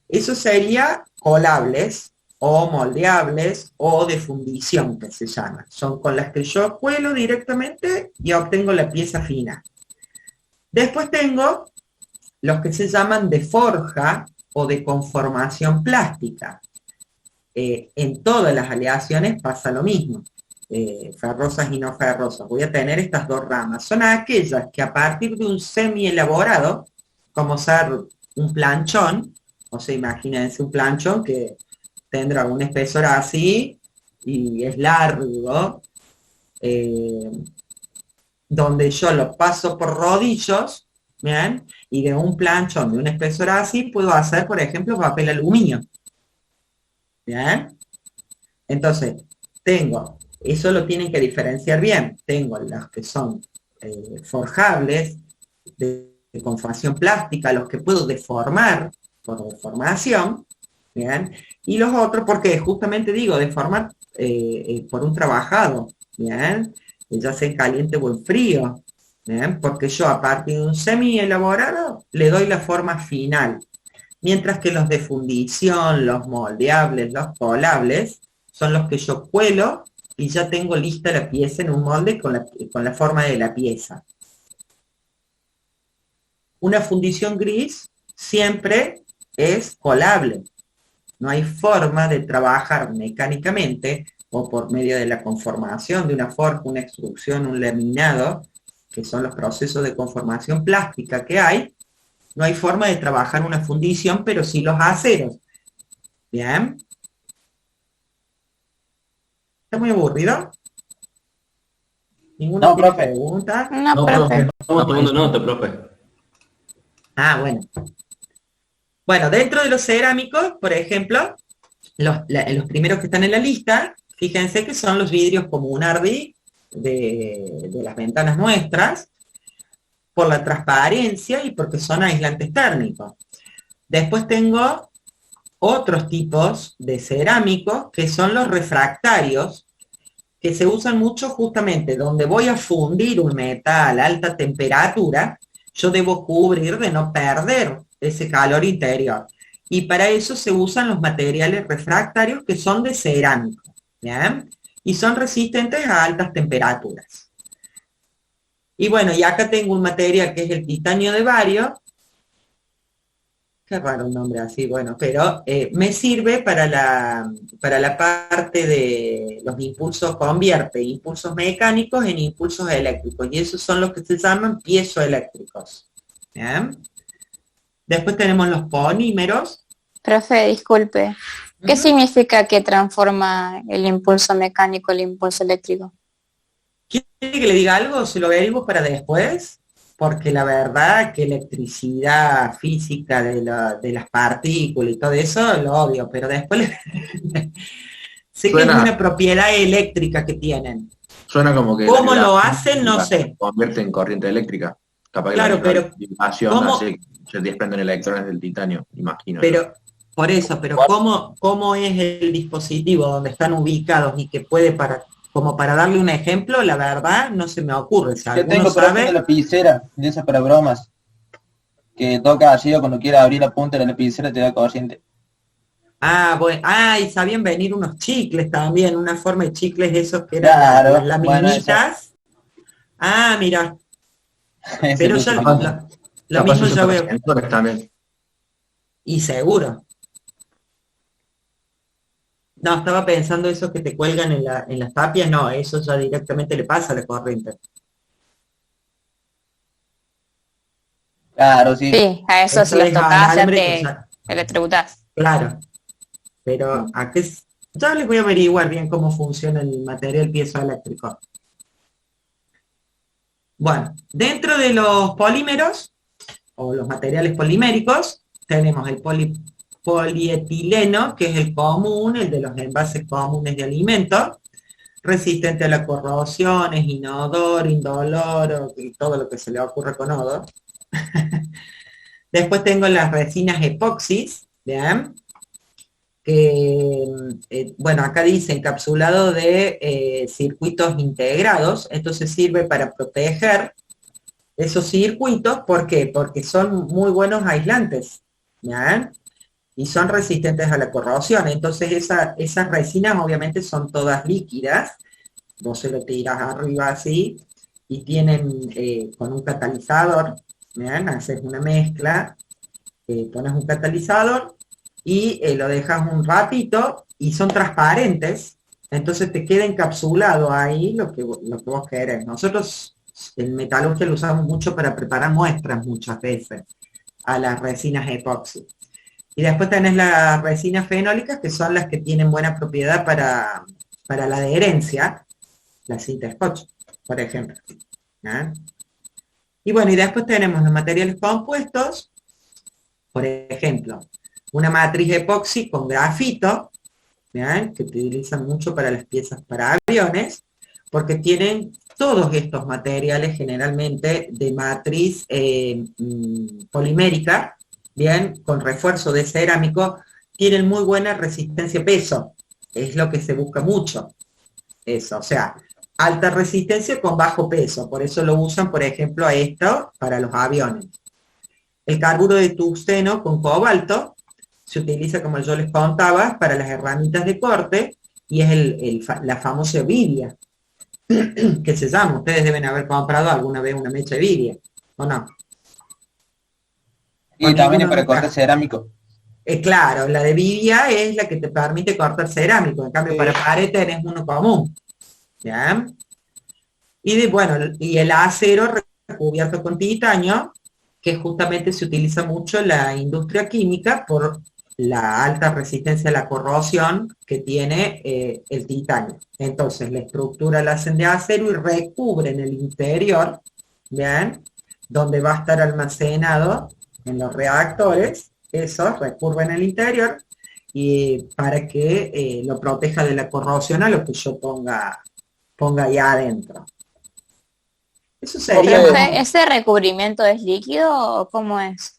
Eso sería colables o moldeables o de fundición, que se llama. Son con las que yo cuelo directamente y obtengo la pieza final. Después tengo los que se llaman de forja o de conformación plástica. En todas las aleaciones pasa lo mismo. Ferrosas y no ferrosas. Voy a tener estas dos ramas. Son aquellas que a partir de un semi elaborado, como ser un planchón, o sea, imagínense un planchón que tendrá un espesor así y es largo, donde yo lo paso por rodillos, ¿bien? Y de un planchón de un espesor así puedo hacer, por ejemplo, papel aluminio, ¿bien? Entonces, eso lo tienen que diferenciar bien. Tengo los que son forjables, de conformación plástica, los que puedo deformar por deformación, ¿bien? Y los otros, porque justamente digo, deformar por un trabajado, ¿bien? Ya sea en caliente o en frío, ¿bien? Porque yo a partir de un semi elaborado le doy la forma final, mientras que los de fundición, los moldeables, los colables, son los que yo cuelo y ya tengo lista la pieza en un molde con la forma de la pieza. Una fundición gris siempre es colable. No hay forma de trabajar mecánicamente o por medio de la conformación de una forja, una extrusión, un laminado, que son los procesos de conformación plástica que hay. No hay forma de trabajar una fundición, pero sí los aceros. ¿Bien? ¿Está muy aburrido? ¿Ninguna pregunta? No, profe, estamos tomando nota, profe. Ah, bueno. Bueno, dentro de los cerámicos, por ejemplo, los primeros que están en la lista, fíjense que son los vidrios como un ardi de las ventanas nuestras, por la transparencia y porque son aislantes térmicos. Después tengo otros tipos de cerámicos que son los refractarios, que se usan mucho justamente donde voy a fundir un metal a alta temperatura, yo debo cubrir de no perder ese calor interior. Y para eso se usan los materiales refractarios que son de cerámico, ¿bien? Y son resistentes a altas temperaturas. Y bueno, y acá tengo un material que es el titanio de bario. Qué raro un nombre así, bueno, pero me sirve para la parte de los impulsos, convierte impulsos mecánicos en impulsos eléctricos, y esos son los que se llaman piezoeléctricos. ¿Bien? Después tenemos los polímeros. Profe, disculpe. ¿Qué significa que transforma el impulso mecánico el impulso eléctrico? ¿Quiere que le diga algo? ¿Se lo veremos para después? Porque la verdad que electricidad, física de las partículas y todo eso, lo obvio, pero después sé que es una propiedad eléctrica que tienen. Suena como que... ¿Cómo lo hacen? No sé. Convierte en corriente eléctrica. Capaz que claro, pero... hace que se desprenden electrones del titanio, imagino. Pero, por eso, pero ¿cómo es el dispositivo donde están ubicados y que puede como para darle un ejemplo, la verdad no se me ocurre. Si yo tengo por ejemplo la lapicera, de esas para bromas, que toca así o cuando quiera abrir la punta de la lapicera te da corriente. Ah, bueno, y sabían venir unos chicles también, una forma de chicles esos que eran las laminitas. Bueno, mira. Pero ya lo mismo yo veo. También. Y seguro. No, estaba pensando esos que te cuelgan en las tapias, no, eso ya directamente le pasa a la corriente. Claro, sí. Sí, a eso si lo tocas ya te electrocutás. Claro, pero ya les voy a averiguar bien cómo funciona el material piezoeléctrico. Bueno, dentro de los polímeros, o los materiales poliméricos, tenemos el polietileno, que es el común, el de los envases comunes de alimentos, resistente a la corrosión, es inodoro, indoloro, y todo lo que se le ocurre con odor. Después tengo las resinas epoxis, ¿bien? Que, bueno, acá dice encapsulado de circuitos integrados, esto se sirve para proteger esos circuitos, ¿por qué? Porque son muy buenos aislantes, ¿bien? Y son resistentes a la corrosión. Entonces esas resinas obviamente son todas líquidas, vos se lo tiras arriba así, y tienen con un catalizador, ¿bien? Haces una mezcla, pones un catalizador y lo dejas un ratito y son transparentes, entonces te queda encapsulado ahí lo que vos querés. Nosotros en metalurgia lo usamos mucho para preparar muestras muchas veces a las resinas epoxi. Y después tenés las resinas fenólicas, que son las que tienen buena propiedad para la adherencia, la cinta scotch, por ejemplo. ¿Ah? Y bueno, y después tenemos los materiales compuestos, por ejemplo, una matriz epoxi con grafito, ¿bien? Que utilizan mucho para las piezas para aviones, porque tienen todos estos materiales generalmente de matriz polimérica, bien, con refuerzo de cerámico, tienen muy buena resistencia a peso, es lo que se busca mucho, eso, o sea, alta resistencia con bajo peso, por eso lo usan, por ejemplo, a esto para los aviones. El carburo de tungsteno con cobalto se utiliza, como yo les contaba, para las herramientas de corte, y es la famosa viria, que se llama. Ustedes deben haber comprado alguna vez una mecha de viria, ¿o no? Y también es para cortar cerámico. Claro, la de viria es la que te permite cortar cerámico, en cambio para pared tenés uno común. ¿Ya? Y el acero recubierto con titanio, que justamente se utiliza mucho en la industria química por la alta resistencia a la corrosión que tiene el titanio. Entonces la estructura la hacen de acero y recubren el interior, ¿bien? Donde va a estar almacenado en los reactores, eso, recubren el interior, y para que lo proteja de la corrosión a lo que yo ponga ahí adentro. Eso sería... ¿Ese recubrimiento es líquido o cómo es?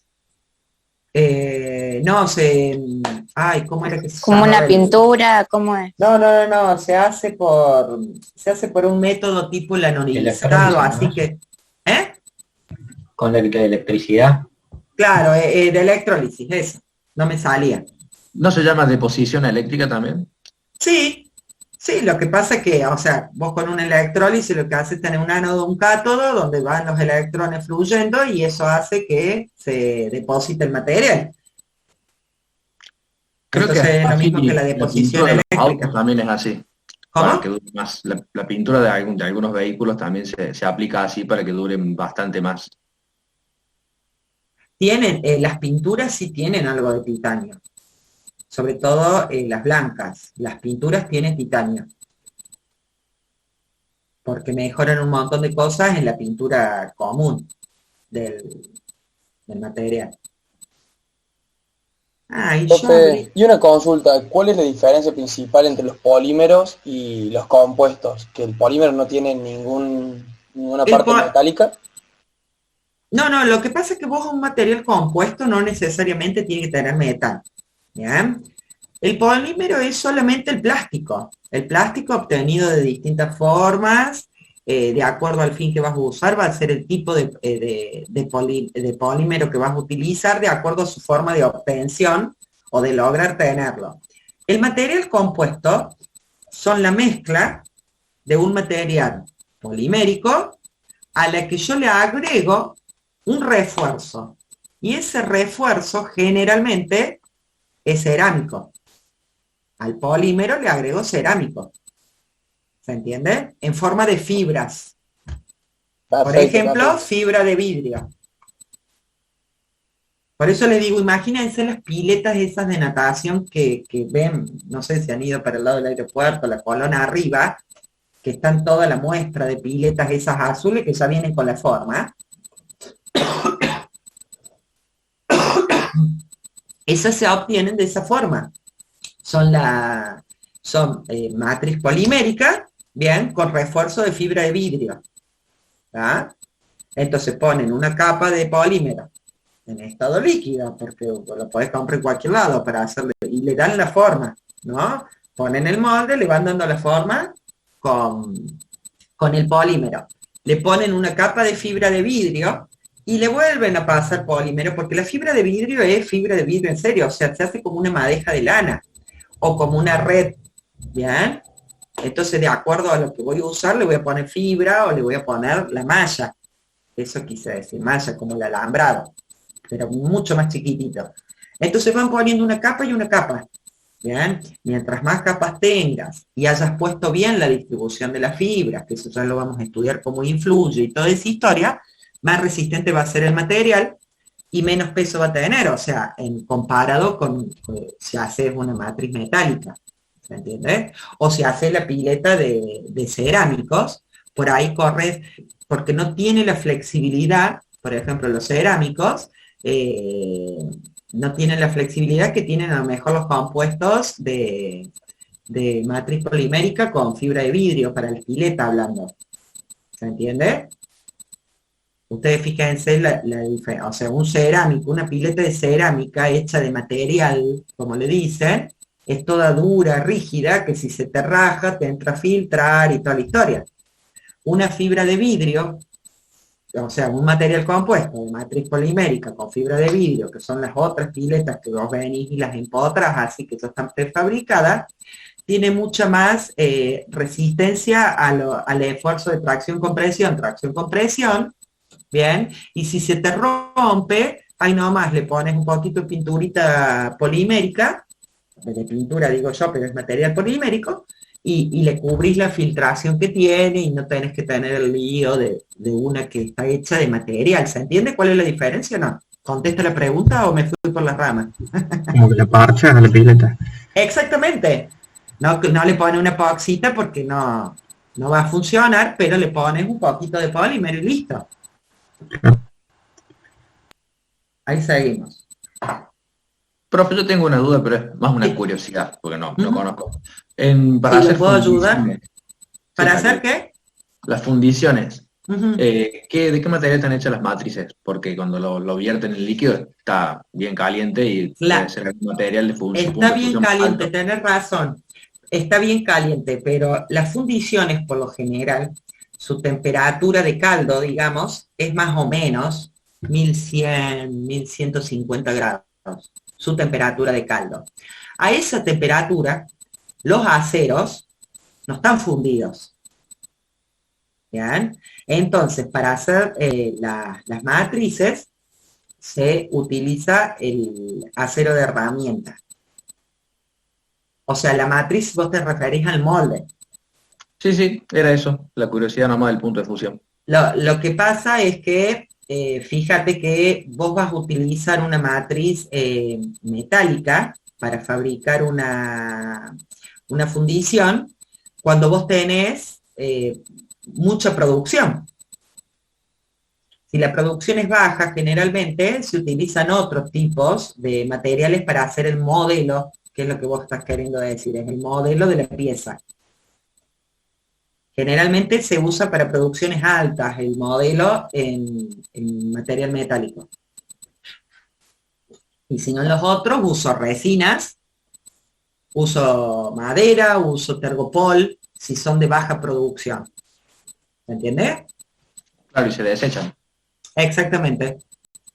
No, ¿cómo era que se ¿Como llamaba una pintura? ¿Cómo es? No, se hace por un método tipo lanolizado, así que... ¿Con la electricidad? Claro, de electrólisis, eso, no me salía. ¿No se llama deposición eléctrica también? Sí, lo que pasa es que, o sea, vos con una electrólisis lo que haces es tener un ánodo, un cátodo, donde van los electrones fluyendo y eso hace que se deposite el material. Creo entonces que es lo mismo que la deposición eléctrica. También es así. ¿Cómo? Para que dure más. La pintura de algunos vehículos también se aplica así para que duren bastante más. Las pinturas sí tienen algo de titanio. Sobre todo las blancas. Las pinturas tienen titanio. Porque mejoran un montón de cosas en la pintura común del material. Y una consulta, ¿cuál es la diferencia principal entre los polímeros y los compuestos? ¿Que el polímero no tiene ninguna parte metálica? No, lo que pasa es que vos un material compuesto no necesariamente tiene que tener metal. ¿Ya? El polímero es solamente el plástico obtenido de distintas formas, de acuerdo al fin que vas a usar, va a ser el tipo de polímero que vas a utilizar de acuerdo a su forma de obtención o de lograr tenerlo. El material compuesto son la mezcla de un material polimérico a la que yo le agrego un refuerzo, y ese refuerzo generalmente es cerámico. Al polímero le agrego cerámico. ¿Se entiende? En forma de fibras. Por ejemplo, fibra de vidrio. Por eso les digo, imagínense las piletas esas de natación que ven, no sé si han ido para el lado del aeropuerto, la Colona arriba, que están toda la muestra de piletas esas azules que ya vienen con la forma. Esas se obtienen de esa forma. Son matriz polimérica, bien, con refuerzo de fibra de vidrio. ¿Ah? Entonces ponen una capa de polímero en estado líquido, porque lo podés comprar en cualquier lado para hacerle, y le dan la forma, ¿no? Ponen el molde, le van dando la forma con el polímero. Le ponen una capa de fibra de vidrio y le vuelven a pasar polímero, porque la fibra de vidrio es fibra de vidrio en serio, o sea, se hace como una madeja de lana o como una red, ¿bien? Entonces, de acuerdo a lo que voy a usar, le voy a poner fibra o le voy a poner la malla. Eso quise decir, malla, como el alambrado, pero mucho más chiquitito. Entonces van poniendo una capa y una capa, ¿bien? Mientras más capas tengas y hayas puesto bien la distribución de las fibras, que eso ya lo vamos a estudiar cómo influye y toda esa historia, más resistente va a ser el material y menos peso va a tener, o sea, comparado con si haces una matriz metálica, ¿se entiende? O si haces la pileta de cerámicos, por ahí corres, porque no tiene la flexibilidad, por ejemplo, los cerámicos, no tienen la flexibilidad que tienen a lo mejor los compuestos de de matriz polimérica con fibra de vidrio para la pileta hablando. ¿Se entiende? Ustedes fíjense la diferencia, o sea, un cerámico, una pileta de cerámica hecha de material, como le dicen, es toda dura, rígida, que si se te raja, te entra a filtrar y toda la historia. Una fibra de vidrio, o sea, un material compuesto de matriz polimérica con fibra de vidrio, que son las otras piletas que vos venís y las empotras, así que ya están prefabricadas, tiene mucha más resistencia al esfuerzo de tracción-compresión, bien, y si se te rompe, ahí nomás le pones un poquito de pinturita polimérica, de pintura digo yo, pero es material polimérico, y le cubrís la filtración que tiene y no tenés que tener el lío de una que está hecha de material. ¿Se entiende cuál es la diferencia o no? ¿Contesta la pregunta o me fui por las ramas? Como que la parchas a la pileta. Exactamente. No le pones una epoxita porque no va a funcionar, pero le pones un poquito de polímero y listo. Ahí seguimos. Profe, yo tengo una duda, pero es más una curiosidad, porque no conozco. Para ¿Sí, hacer le puedo ayudar? fundiciones, ¿Para hacer qué? las fundiciones, Ujú. ¿de qué material están hechas las matrices? Porque cuando lo vierten en el líquido está bien caliente y puede ser algún material de fundición. Está bien caliente, tenés razón. Está bien caliente, pero las fundiciones, por lo general, su temperatura de caldo, digamos, es más o menos 1100, 1150 grados, su temperatura de caldo. A esa temperatura, los aceros no están fundidos. ¿Bien? Entonces, para hacer las matrices, se utiliza el acero de herramienta. O sea, la matriz, vos te referís al molde. Sí, era eso, la curiosidad nomás del punto de fusión. Lo que pasa es que, fíjate que vos vas a utilizar una matriz metálica para fabricar una fundición cuando vos tenés mucha producción. Si la producción es baja, generalmente se utilizan otros tipos de materiales para hacer el modelo, que es lo que vos estás queriendo decir, es el modelo de la pieza. Generalmente se usa para producciones altas el modelo en material metálico. Y si no en los otros, uso resinas, uso madera, uso tergopol, si son de baja producción. ¿Me entiendes? Claro, y se desechan. Exactamente.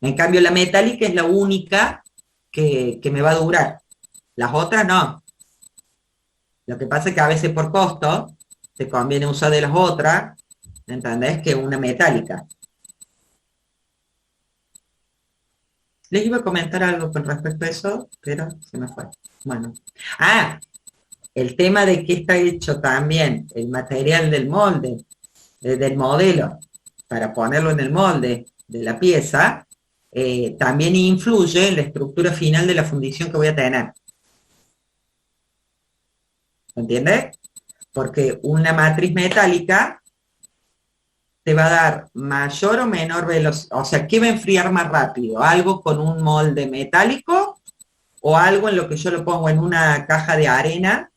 En cambio, la metálica es la única que me va a durar. Las otras no. Lo que pasa es que a veces por costo te conviene usar de las otras, ¿entendés? Que una metálica. Les iba a comentar algo con respecto a eso, pero se me fue. Bueno. El tema de que está hecho también el material del molde, del modelo, para ponerlo en el molde de la pieza, también influye en la estructura final de la fundición que voy a tener. ¿Entiendes? Porque una matriz metálica te va a dar mayor o menor velocidad. O sea, ¿qué va a enfriar más rápido? ¿Algo con un molde metálico o algo en lo que yo lo pongo en una caja de arena,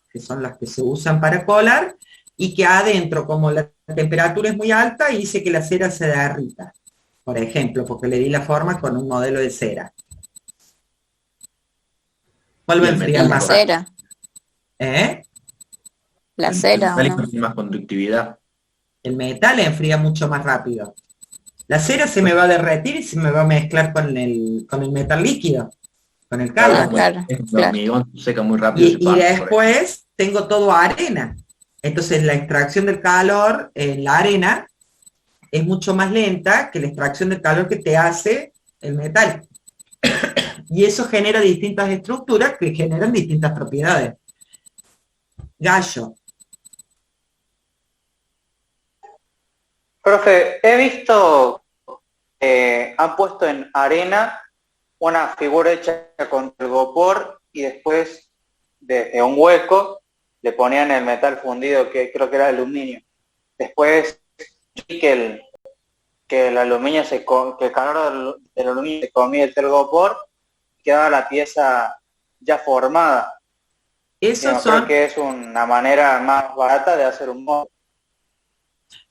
que son las que se usan para colar, y que adentro, como la temperatura es muy alta, hice que la cera se derrita? Por ejemplo, porque le di la forma con un modelo de cera. ¿Cuál va a enfriar más rápido? Cera. ¿Eh? La cera, ¿o no? Tiene más conductividad. El metal enfría mucho más rápido. La cera se me va a derretir y se me va a mezclar con el metal líquido, con el caldo. Claro. El hormigón seca muy rápido. Y después tengo todo arena. Entonces la extracción del calor en la arena es mucho más lenta que la extracción del calor que te hace el metal. Y eso genera distintas estructuras que generan distintas propiedades. Gallo. Profe, he visto, han puesto en arena una figura hecha con telgopor y después de un hueco le ponían el metal fundido, que creo que era aluminio. Después vi que el aluminio que el calor del aluminio se comía el telgopor y quedaba la pieza ya formada. Esos creo son, que es una manera más barata de hacer un molde.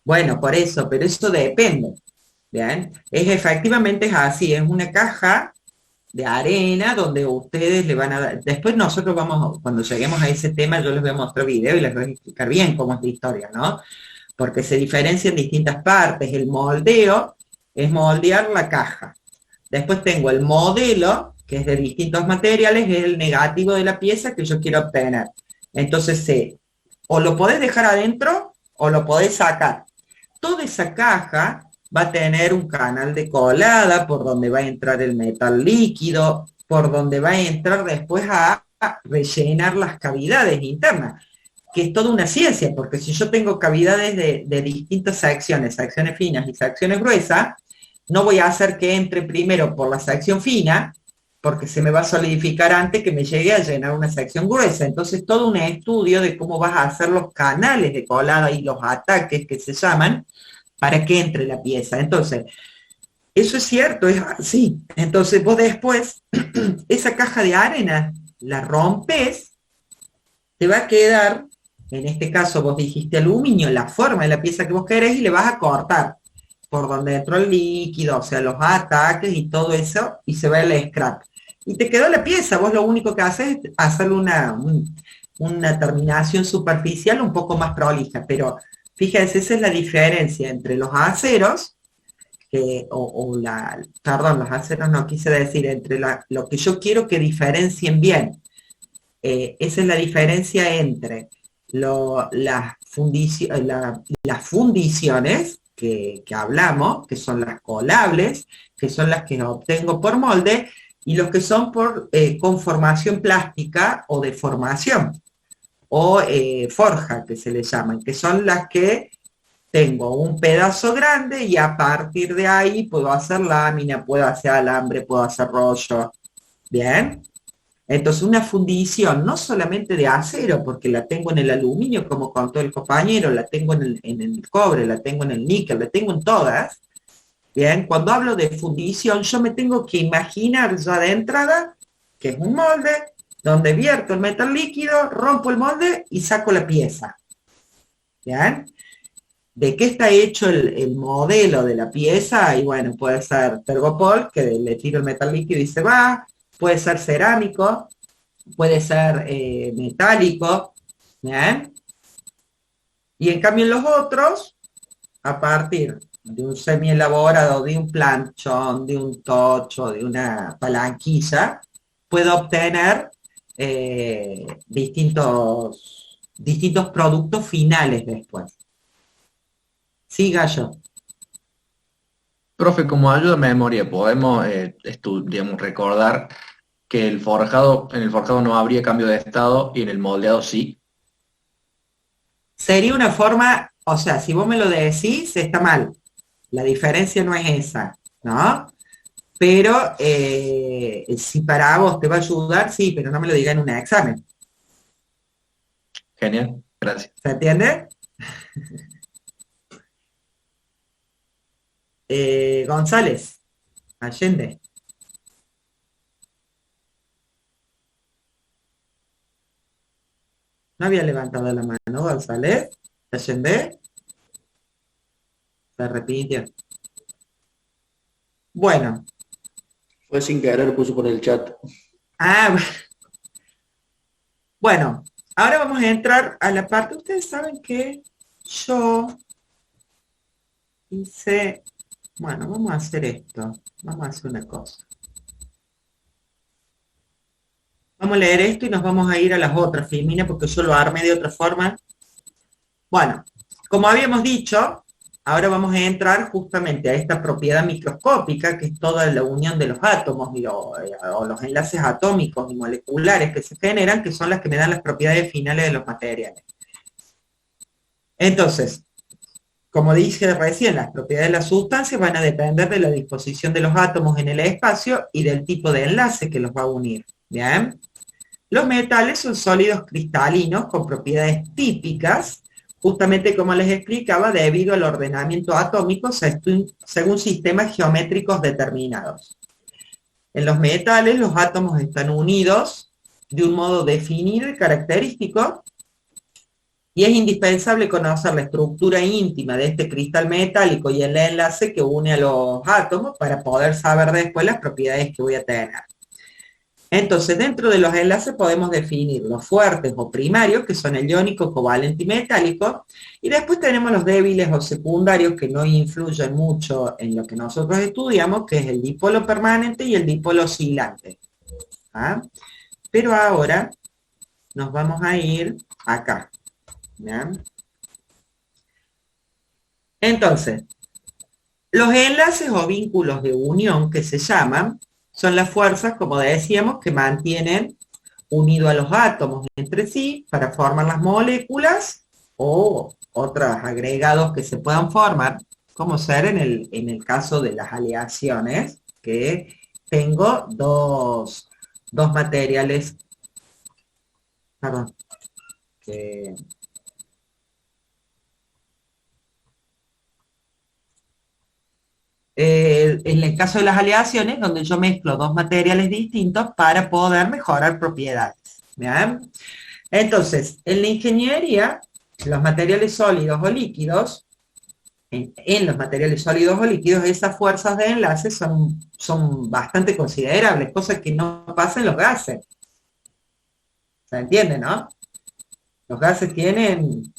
bueno, por eso, pero eso depende, ¿bien? Efectivamente es así, es una caja de arena donde ustedes le van a dar, después nosotros vamos, cuando lleguemos a ese tema, yo les voy a mostrar video y les voy a explicar bien cómo es la historia, ¿no? Porque se diferencia en distintas partes. El moldeo es moldear la caja. Después tengo el modelo, que es de distintos materiales, es el negativo de la pieza que yo quiero obtener. Entonces, o lo podés dejar adentro o lo podés sacar. Toda esa caja va a tener un canal de colada por donde va a entrar el metal líquido, por donde va a entrar después a rellenar las cavidades internas, que es toda una ciencia, porque si yo tengo cavidades de distintas secciones finas y secciones gruesas, no voy a hacer que entre primero por la sección fina, porque se me va a solidificar antes que me llegue a llenar una sección gruesa. Entonces todo un estudio de cómo vas a hacer los canales de colada y los ataques que se llaman, para que entre la pieza. Entonces, eso es cierto, es así. Entonces vos después, esa caja de arena, la rompes, te va a quedar, en este caso vos dijiste aluminio, la forma de la pieza que vos querés y le vas a cortar por donde entró el líquido, o sea, los ataques y todo eso, y se va el scrap. Y te quedó la pieza, vos lo único que haces es hacerle una terminación superficial un poco más prolija, pero fíjense, esa es la diferencia entre los aceros, los aceros no quise decir, entre lo que yo quiero que diferencien bien. Esa es la diferencia entre las fundiciones que hablamos, que son las colables, que son las que obtengo por molde, y los que son por conformación plástica o deformación, o forja, que se le llaman, que son las que tengo un pedazo grande y a partir de ahí puedo hacer lámina, puedo hacer alambre, puedo hacer rollo. ¿Bien? Entonces una fundición no solamente de acero, porque la tengo en el aluminio, como contó el compañero, la tengo en el cobre, la tengo en el níquel, la tengo en todas. Bien, cuando hablo de fundición, yo me tengo que imaginar ya de entrada que es un molde donde vierto el metal líquido, rompo el molde y saco la pieza. ¿Bien? ¿De qué está hecho el modelo de la pieza? Y bueno, puede ser Tergopol, que le tiro el metal líquido y se va, puede ser cerámico, puede ser metálico, ¿bien? Y en cambio en los otros, a partir de un semi-elaborado, de un planchón, de un tocho, de una palanquilla, puedo obtener distintos productos finales después. Sí, Gallo. Profe, como ayuda a memoria, podemos digamos, recordar que en el forjado no habría cambio de estado y en el moldeado sí. Sería una forma, o sea, si vos me lo decís, está mal. La diferencia no es esa, ¿no? Pero si para vos te va a ayudar, sí, pero no me lo diga en un examen. Genial, gracias. ¿Se entiende? González, Allende. No había levantado la mano, González. Allende. Se repitió. Bueno. Fue sin querer, lo puso por el chat. Ah, bueno. Ahora vamos a entrar a la parte. Ustedes saben que yo hice... Bueno, vamos a hacer esto. Vamos a hacer una cosa. Vamos a leer esto y nos vamos a ir a las otras, Filmina, porque yo lo armé de otra forma. Bueno, como habíamos dicho, ahora vamos a entrar justamente a esta propiedad microscópica, que es toda la unión de los átomos o los enlaces atómicos y moleculares que se generan, que son las que me dan las propiedades finales de los materiales. Entonces, como dije recién, las propiedades de las sustancias van a depender de la disposición de los átomos en el espacio y del tipo de enlace que los va a unir. ¿Bien? Los metales son sólidos cristalinos con propiedades típicas, justamente como les explicaba, debido al ordenamiento atómico según sistemas geométricos determinados. En los metales los átomos están unidos de un modo definido y característico, y es indispensable conocer la estructura íntima de este cristal metálico y el enlace que une a los átomos para poder saber después las propiedades que voy a tener. Entonces, dentro de los enlaces podemos definir los fuertes o primarios, que son el iónico, covalente y metálico, y después tenemos los débiles o secundarios, que no influyen mucho en lo que nosotros estudiamos, que es el dipolo permanente y el dipolo oscilante. ¿Ah? Pero ahora nos vamos a ir acá. ¿Bien? Entonces, los enlaces o vínculos de unión, que se llaman, son las fuerzas, como decíamos, que mantienen unidos a los átomos entre sí para formar las moléculas o otros agregados que se puedan formar, como ser en el caso de las aleaciones, que tengo dos materiales, perdón, que en el caso de las aleaciones, donde yo mezclo dos materiales distintos para poder mejorar propiedades. ¿Bien? Entonces, en la ingeniería, los materiales sólidos o líquidos, en los materiales sólidos o líquidos, esas fuerzas de enlace son bastante considerables, cosas que no pasa en los gases. ¿Se entiende, no? Los gases tienen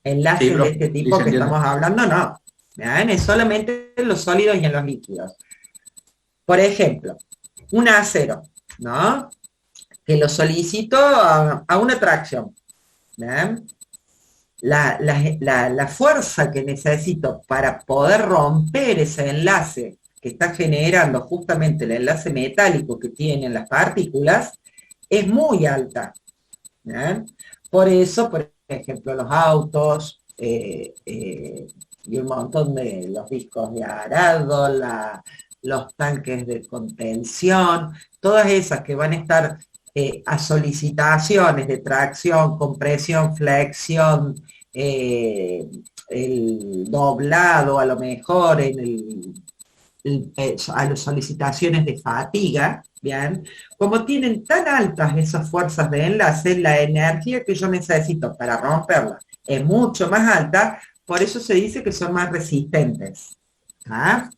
enlaces Sí, de este tipo sí, que se estamos hablando, no. ¿Bien? Es solamente en los sólidos y en los líquidos. Por ejemplo, un acero, ¿no? Que lo solicito a una tracción. ¿Bien? La fuerza que necesito para poder romper ese enlace que está generando justamente el enlace metálico que tienen las partículas es muy alta. ¿Bien? Por eso, por ejemplo, los autos y un montón de los discos de arado, los tanques de contención, todas esas que van a estar a solicitaciones de tracción, compresión, flexión, el doblado a lo mejor, a las solicitaciones de fatiga, ¿bien? Como tienen tan altas esas fuerzas de enlace, la energía que yo necesito para romperla es mucho más alta, por eso se dice que son más resistentes. ¿Ah?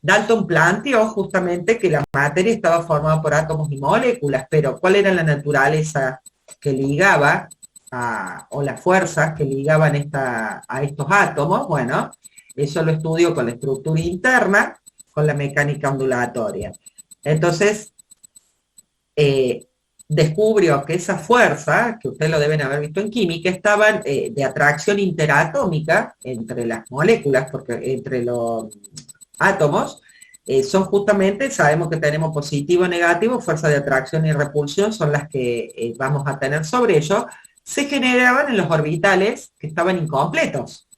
Dalton planteó justamente que la materia estaba formada por átomos y moléculas, pero ¿cuál era la naturaleza que ligaba, o las fuerzas que ligaban a estos átomos? Bueno, eso lo estudió con la estructura interna, con la mecánica ondulatoria. Entonces, descubrió que esa fuerza, que ustedes lo deben haber visto en química, estaban de atracción interatómica entre las moléculas, porque entre los átomos, son justamente, sabemos que tenemos positivo, negativo, fuerza de atracción y repulsión son las que vamos a tener sobre ello, se generaban en los orbitales que estaban incompletos.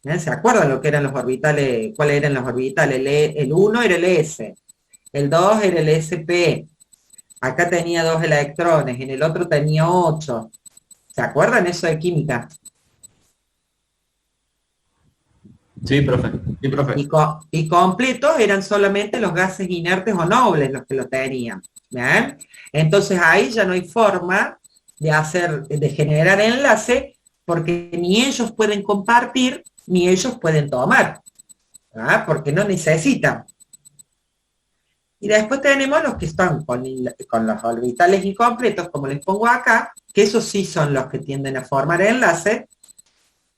¿Se acuerdan lo que eran los orbitales? ¿Cuáles eran los orbitales? El 1 era el S, el 2 era el SP, acá tenía 2 electrones, en el otro tenía 8. ¿Se acuerdan eso de química? Sí, profe. Sí, profe. Y completos eran solamente los gases inertes o nobles los que lo tenían. ¿Bien? Entonces ahí ya no hay forma de generar enlace, porque ni ellos pueden compartir, ni ellos pueden tomar. ¿Ah? Porque no necesitan. Y después tenemos los que están con los orbitales incompletos, como les pongo acá, que esos sí son los que tienden a formar enlace,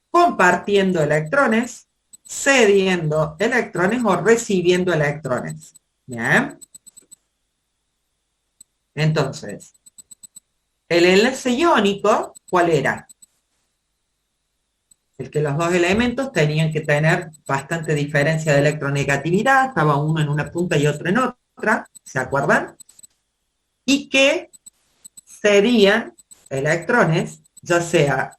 compartiendo electrones, cediendo electrones o recibiendo electrones. ¿Bien? Entonces, el enlace iónico, ¿cuál era? El que los dos elementos tenían que tener bastante diferencia de electronegatividad, estaba uno en una punta y otro en otra, ¿se acuerdan? Y que cedían electrones, ya sea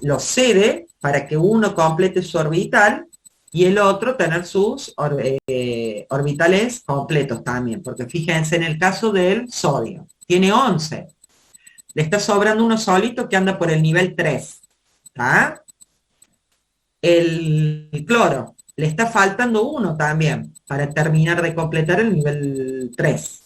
los cede para que uno complete su orbital y el otro tener sus orbitales completos también, porque fíjense en el caso del sodio, tiene 11, le está sobrando uno solito que anda por el nivel 3, ¿está? El cloro, le está faltando uno también para terminar de completar el nivel 3.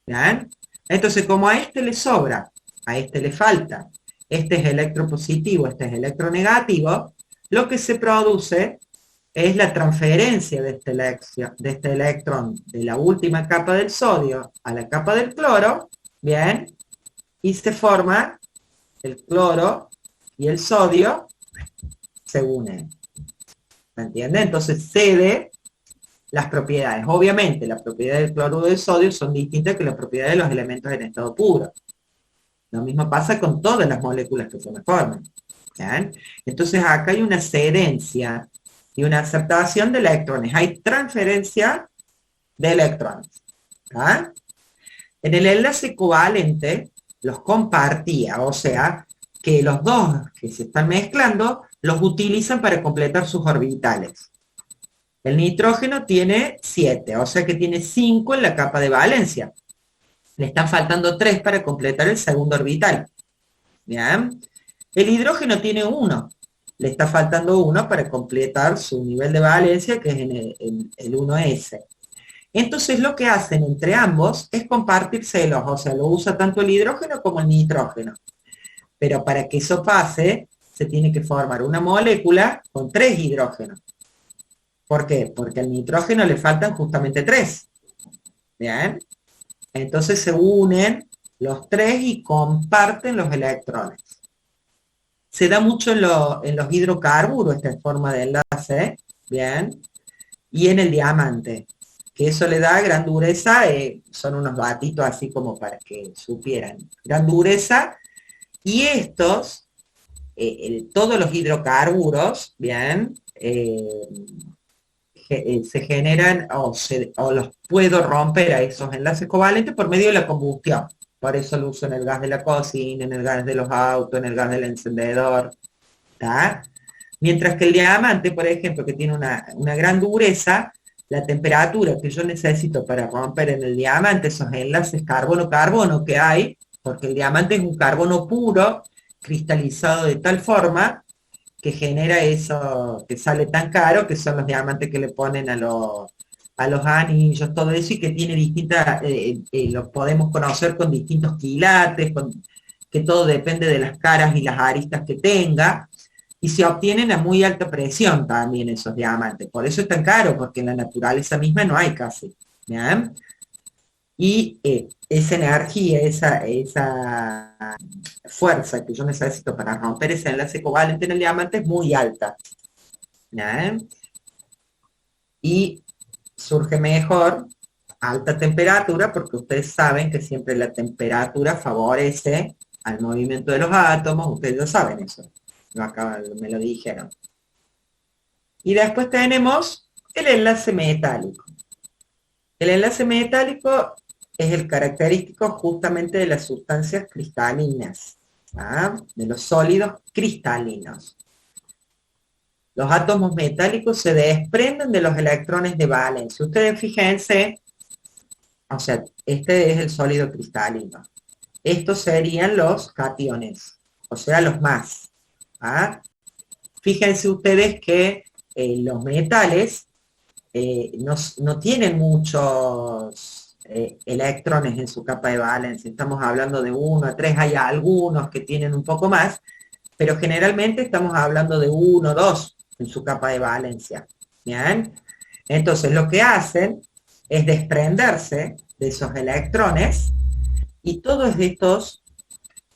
¿bien? Entonces, como a este le sobra, a este le falta, este es electropositivo, este es electronegativo, lo que se produce es la transferencia de este electrón de la última capa del sodio a la capa del cloro, ¿bien? Y se forma el cloro y el sodio se unen. ¿Me entiende? Entonces cede las propiedades. Obviamente, las propiedades del cloruro del sodio son distintas que las propiedades de los elementos en estado puro. Lo mismo pasa con todas las moléculas que se forman. ¿Bien? Entonces acá hay una cedencia y una aceptación de electrones. Hay transferencia de electrones. ¿Ah? En el enlace covalente los compartía, o sea, que los dos que se están mezclando los utilizan para completar sus orbitales. El nitrógeno tiene 7, o sea que tiene 5 en la capa de valencia. Le están faltando 3 para completar el segundo orbital. ¿Bien? El hidrógeno tiene 1. Le está faltando 1 para completar su nivel de valencia, que es en el 1s. Entonces lo que hacen entre ambos es compartir celos, o sea, lo usa tanto el hidrógeno como el nitrógeno. Pero para que eso pase, se tiene que formar una molécula con 3 hidrógenos. ¿Por qué? Porque al nitrógeno le faltan justamente 3. ¿Bien? Entonces se unen los 3 y comparten los electrones. Se da mucho en los hidrocarburos esta forma de enlace, ¿bien? Y en el diamante, que eso le da gran dureza, son unos datitos así como para que supieran. Gran dureza, y estos, todos los hidrocarburos, ¿bien? Se generan o los puedo romper a esos enlaces covalentes por medio de la combustión. Por eso lo uso en el gas de la cocina, en el gas de los autos, en el gas del encendedor. ¿Tá? Mientras que el diamante, por ejemplo, que tiene una gran dureza, la temperatura que yo necesito para romper en el diamante esos enlaces carbono-carbono que hay, porque el diamante es un carbono puro, cristalizado de tal forma, que genera eso que sale tan caro, que son los diamantes que le ponen a los anillos, todo eso, y que tiene distintas, los podemos conocer con distintos quilates, que todo depende de las caras y las aristas que tenga, y se obtienen a muy alta presión también esos diamantes. Por eso es tan caro, porque en la naturaleza misma no hay casi. ¿Bien? Y esa energía, esa fuerza que yo necesito para romper ese enlace covalente en el diamante es muy alta. ¿Bien? Y surge mejor alta temperatura, porque ustedes saben que siempre la temperatura favorece al movimiento de los átomos. Ustedes lo saben eso. Me lo dijeron. Y después tenemos el enlace metálico. El enlace metálico es el característico justamente de las sustancias cristalinas, ¿ah? De los sólidos cristalinos. Los átomos metálicos se desprenden de los electrones de valencia. Ustedes fíjense, o sea, este es el sólido cristalino. Estos serían los cationes, o sea, los más. ¿Ah? Fíjense ustedes que los metales no tienen muchos electrones en su capa de valencia. Estamos hablando de 1 a 3, hay algunos que tienen un poco más, pero generalmente estamos hablando de 1 o 2 en su capa de valencia. ¿Bien? Entonces lo que hacen es desprenderse de esos electrones, y todos estos,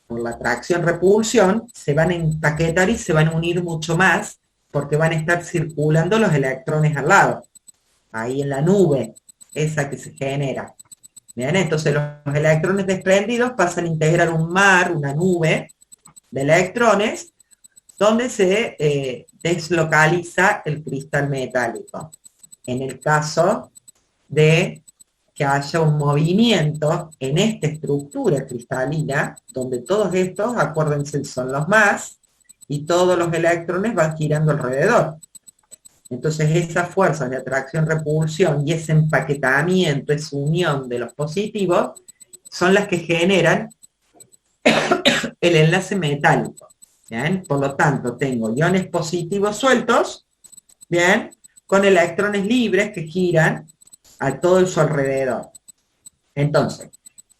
por la atracción-repulsión, se van a empaquetar y se van a unir mucho más, porque van a estar circulando los electrones al lado, ahí en la nube, esa que se genera. Bien, entonces los electrones desprendidos pasan a integrar un mar, una nube de electrones, donde se deslocaliza el cristal metálico. En el caso de que haya un movimiento en esta estructura cristalina, donde todos estos, acuérdense, son los más, y todos los electrones van girando alrededor. Entonces esas fuerzas de atracción-repulsión y ese empaquetamiento, esa unión de los positivos, son las que generan el enlace metálico. ¿Bien? Por lo tanto, tengo iones positivos sueltos, ¿bien? Con electrones libres que giran a todo su alrededor. Entonces,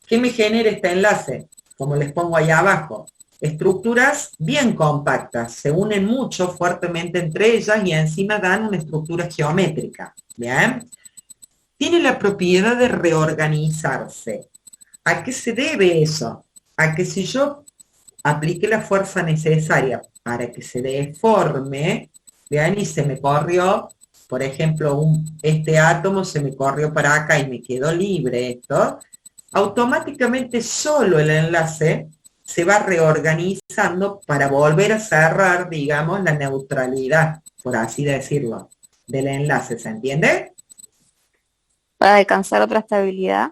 ¿Qué me genera este enlace? Como les pongo ahí abajo, estructuras bien compactas, se unen mucho fuertemente entre ellas y encima dan una estructura geométrica, ¿bien? Tiene la propiedad de reorganizarse. ¿A qué se debe eso? A que si yo aplique la fuerza necesaria para que se deforme, vean, y se me corrió, por ejemplo, este átomo se me corrió para acá y me quedó libre esto, automáticamente solo el enlace se va reorganizando para volver a cerrar, digamos, la neutralidad, por así decirlo, del enlace, ¿se entiende? Para alcanzar otra estabilidad.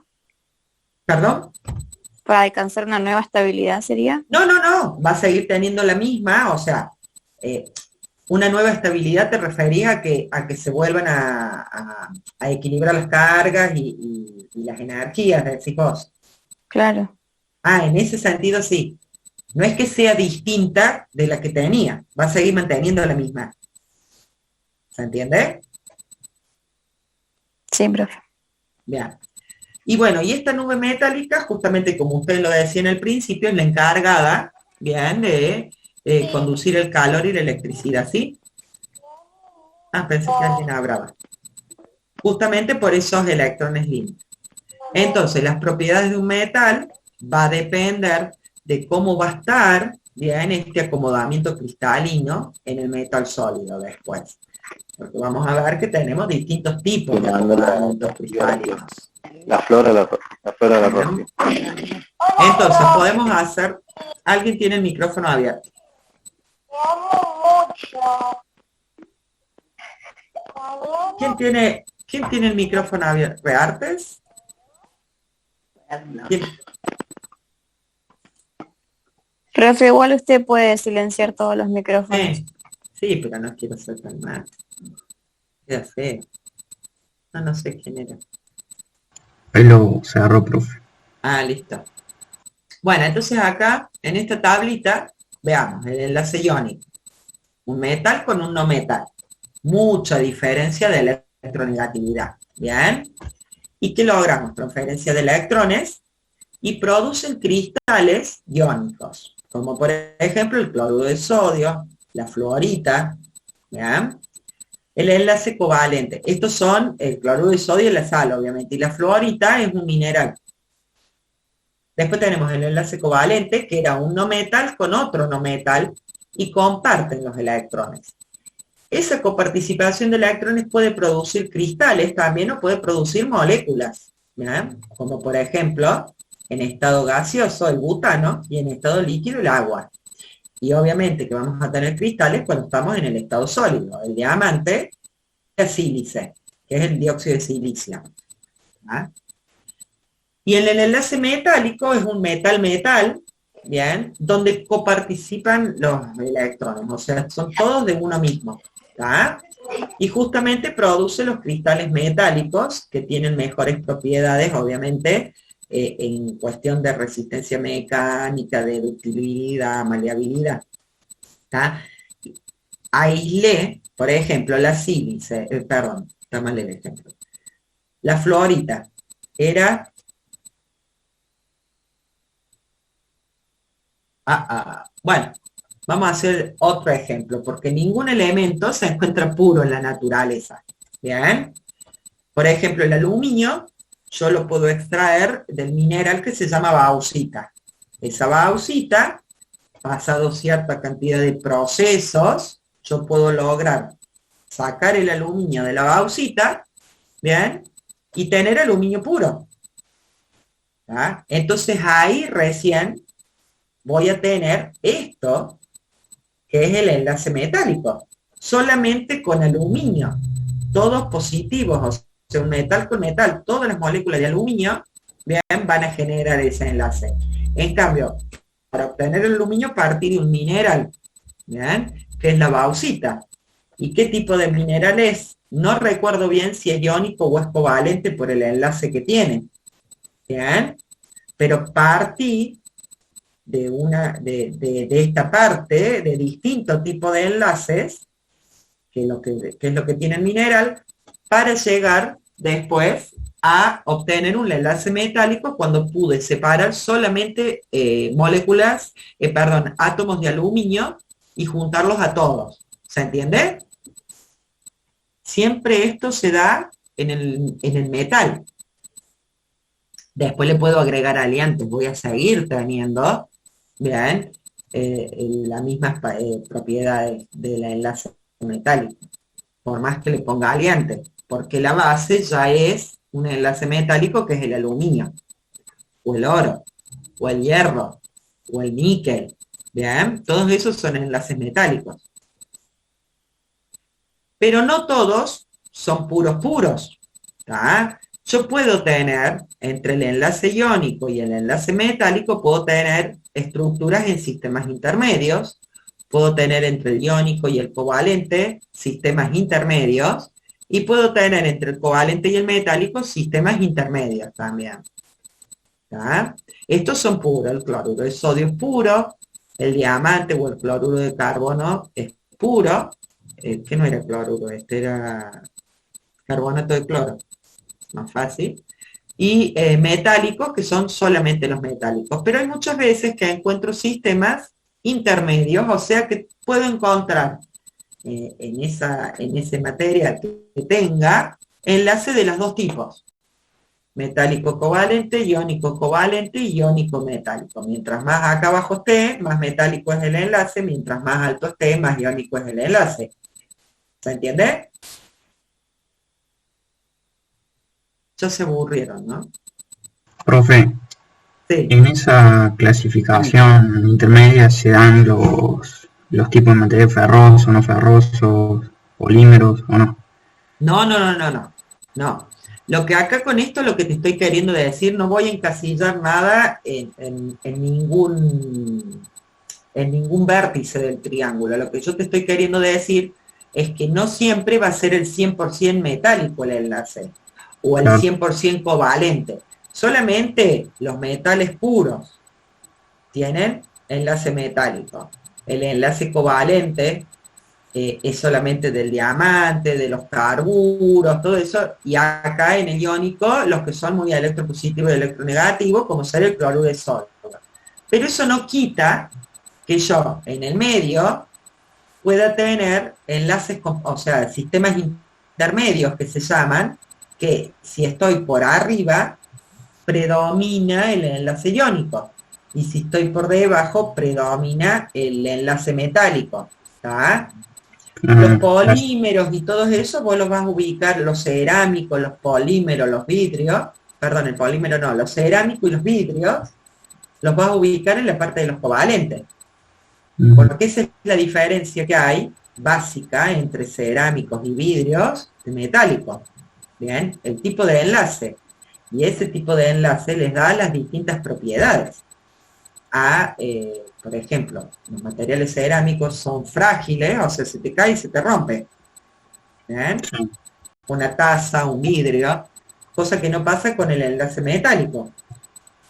¿Perdón? Para alcanzar una nueva estabilidad sería. No, va a seguir teniendo la misma, o sea, una nueva estabilidad te refería a que se vuelvan a equilibrar las cargas y las energías, decís vos. Claro. Ah, en ese sentido sí. No es que sea distinta de la que tenía, va a seguir manteniendo la misma. ¿Se entiende? Sí, profe. Bien. Y bueno, y esta nube metálica, justamente como usted lo decía en el principio, es la encargada, bien, de conducir el calor y la electricidad, ¿sí? Ah, pensé que alguien hablaba. Justamente por esos electrones limpios. Entonces, las propiedades de un metal va a depender de cómo va a estar, bien, este acomodamiento cristalino en el metal sólido después. Porque vamos a ver que tenemos distintos tipos de acomodamientos cristalinos. La flora de la rosa. Entonces, podemos hacer... Alguien tiene el micrófono abierto. ¿Quién tiene el micrófono abierto? ¿Reartes? ¿Quién? Profe, igual usted puede silenciar todos los micrófonos. Sí, pero no quiero ser tan mal. Queda feo. No sé quién era. Ahí lo cerró, profe. Ah, listo. Bueno, entonces acá, en esta tablita, veamos, el enlace iónico. Un metal con un no metal. Mucha diferencia de electronegatividad. Bien. ¿Y qué logramos? Transferencia de electrones y producen cristales iónicos, como por ejemplo el cloruro de sodio, la fluorita, ¿bien? El enlace covalente. Estos son el cloruro de sodio y la sal, obviamente, y la fluorita es un mineral. Después tenemos el enlace covalente, que era un no metal con otro no metal, y comparten los electrones. Esa coparticipación de electrones puede producir cristales también o puede producir moléculas, ¿bien? Como por ejemplo, en estado gaseoso el butano y en estado líquido el agua. Y obviamente que vamos a tener cristales cuando estamos en el estado sólido. El diamante es sílice, que es el dióxido de silicio. ¿Ah? Y en el enlace metálico es un metal-metal, ¿bien? Donde coparticipan los electrones, o sea, son todos de uno mismo. ¿Ah? Y justamente produce los cristales metálicos que tienen mejores propiedades, obviamente, en cuestión de resistencia mecánica, de ductilidad, maleabilidad. ¿Ah? Aislé, por ejemplo, la sílice, perdón, está mal el ejemplo. La fluorita era... Bueno, vamos a hacer otro ejemplo, porque ningún elemento se encuentra puro en la naturaleza. ¿Bien? Por ejemplo, el aluminio, yo lo puedo extraer del mineral que se llama bauxita. Esa bauxita, pasado cierta cantidad de procesos, yo puedo lograr sacar el aluminio de la bauxita, ¿bien? Y tener aluminio puro. ¿Ah? Entonces ahí recién voy a tener esto, que es el enlace metálico, solamente con aluminio, todos positivos, o sea, un metal con metal, todas las moléculas de aluminio, bien, van a generar ese enlace. En cambio, para obtener el aluminio partir de un mineral, bien, que es la bauxita. ¿Y qué tipo de mineral es? No recuerdo bien si es iónico o es covalente por el enlace que tiene, bien, pero partí de esta parte, de distintos tipos de enlaces, que es lo que tiene el mineral, para llegar después a obtener un enlace metálico cuando pude separar solamente átomos de aluminio y juntarlos a todos. ¿Se entiende? Siempre esto se da en el metal. Después le puedo agregar aliantes, voy a seguir teniendo, vean, las mismas propiedades del enlace metálico, por más que le ponga aliante, porque la base ya es un enlace metálico que es el aluminio, o el oro, o el hierro, o el níquel, vean, todos esos son enlaces metálicos. Pero no todos son puros, ¿tá? Yo puedo tener, entre el enlace iónico y el enlace metálico, puedo tener estructuras en sistemas intermedios, puedo tener entre el iónico y el covalente sistemas intermedios, y puedo tener entre el covalente y el metálico sistemas intermedios también. ¿Tá? Estos son puros, el cloruro de sodio es puro, el diamante o el cloruro de carbono es puro, que no era cloruro, este era carbonato de cloro, más fácil, y metálicos, que son solamente los metálicos, pero hay muchas veces que encuentro sistemas intermedios, o sea que puedo encontrar en ese material que tenga enlace de los dos tipos, metálico covalente, iónico covalente y iónico metálico. Mientras más acá abajo esté, más metálico es el enlace, mientras más alto esté, más iónico es el enlace. ¿Se entiende? Ya se aburrieron, ¿no? Profe, sí. En esa clasificación intermedia se dan los tipos de material ferroso, no ferroso, polímeros o no. No. Lo que acá con esto, lo que te estoy queriendo decir, no voy a encasillar nada en ningún vértice del triángulo. Lo que yo te estoy queriendo decir es que no siempre va a ser el 100% metálico el enlace, o el 100% covalente. Solamente los metales puros tienen enlace metálico. El enlace covalente es solamente del diamante, de los carburos, todo eso, y acá en el iónico los que son muy electropositivos y electronegativos, como ser el cloruro de sodio. Pero eso no quita que yo en el medio pueda tener enlaces, o sea, sistemas intermedios que se llaman, que si estoy por arriba, predomina el enlace iónico, y si estoy por debajo, predomina el enlace metálico, ¿está? Los polímeros y todo eso, vos los vas a ubicar, los cerámicos, los polímeros, los vidrios, perdón, el polímero no, los cerámicos y los vidrios, los vas a ubicar en la parte de los covalentes. Porque esa es la diferencia que hay, básica, entre cerámicos y vidrios metálicos. Bien, el tipo de enlace. Y ese tipo de enlace les da las distintas propiedades. Por ejemplo, los materiales cerámicos son frágiles, o sea, se te cae y se te rompe. ¿Bien? Una taza, un vidrio, cosa que no pasa con el enlace metálico,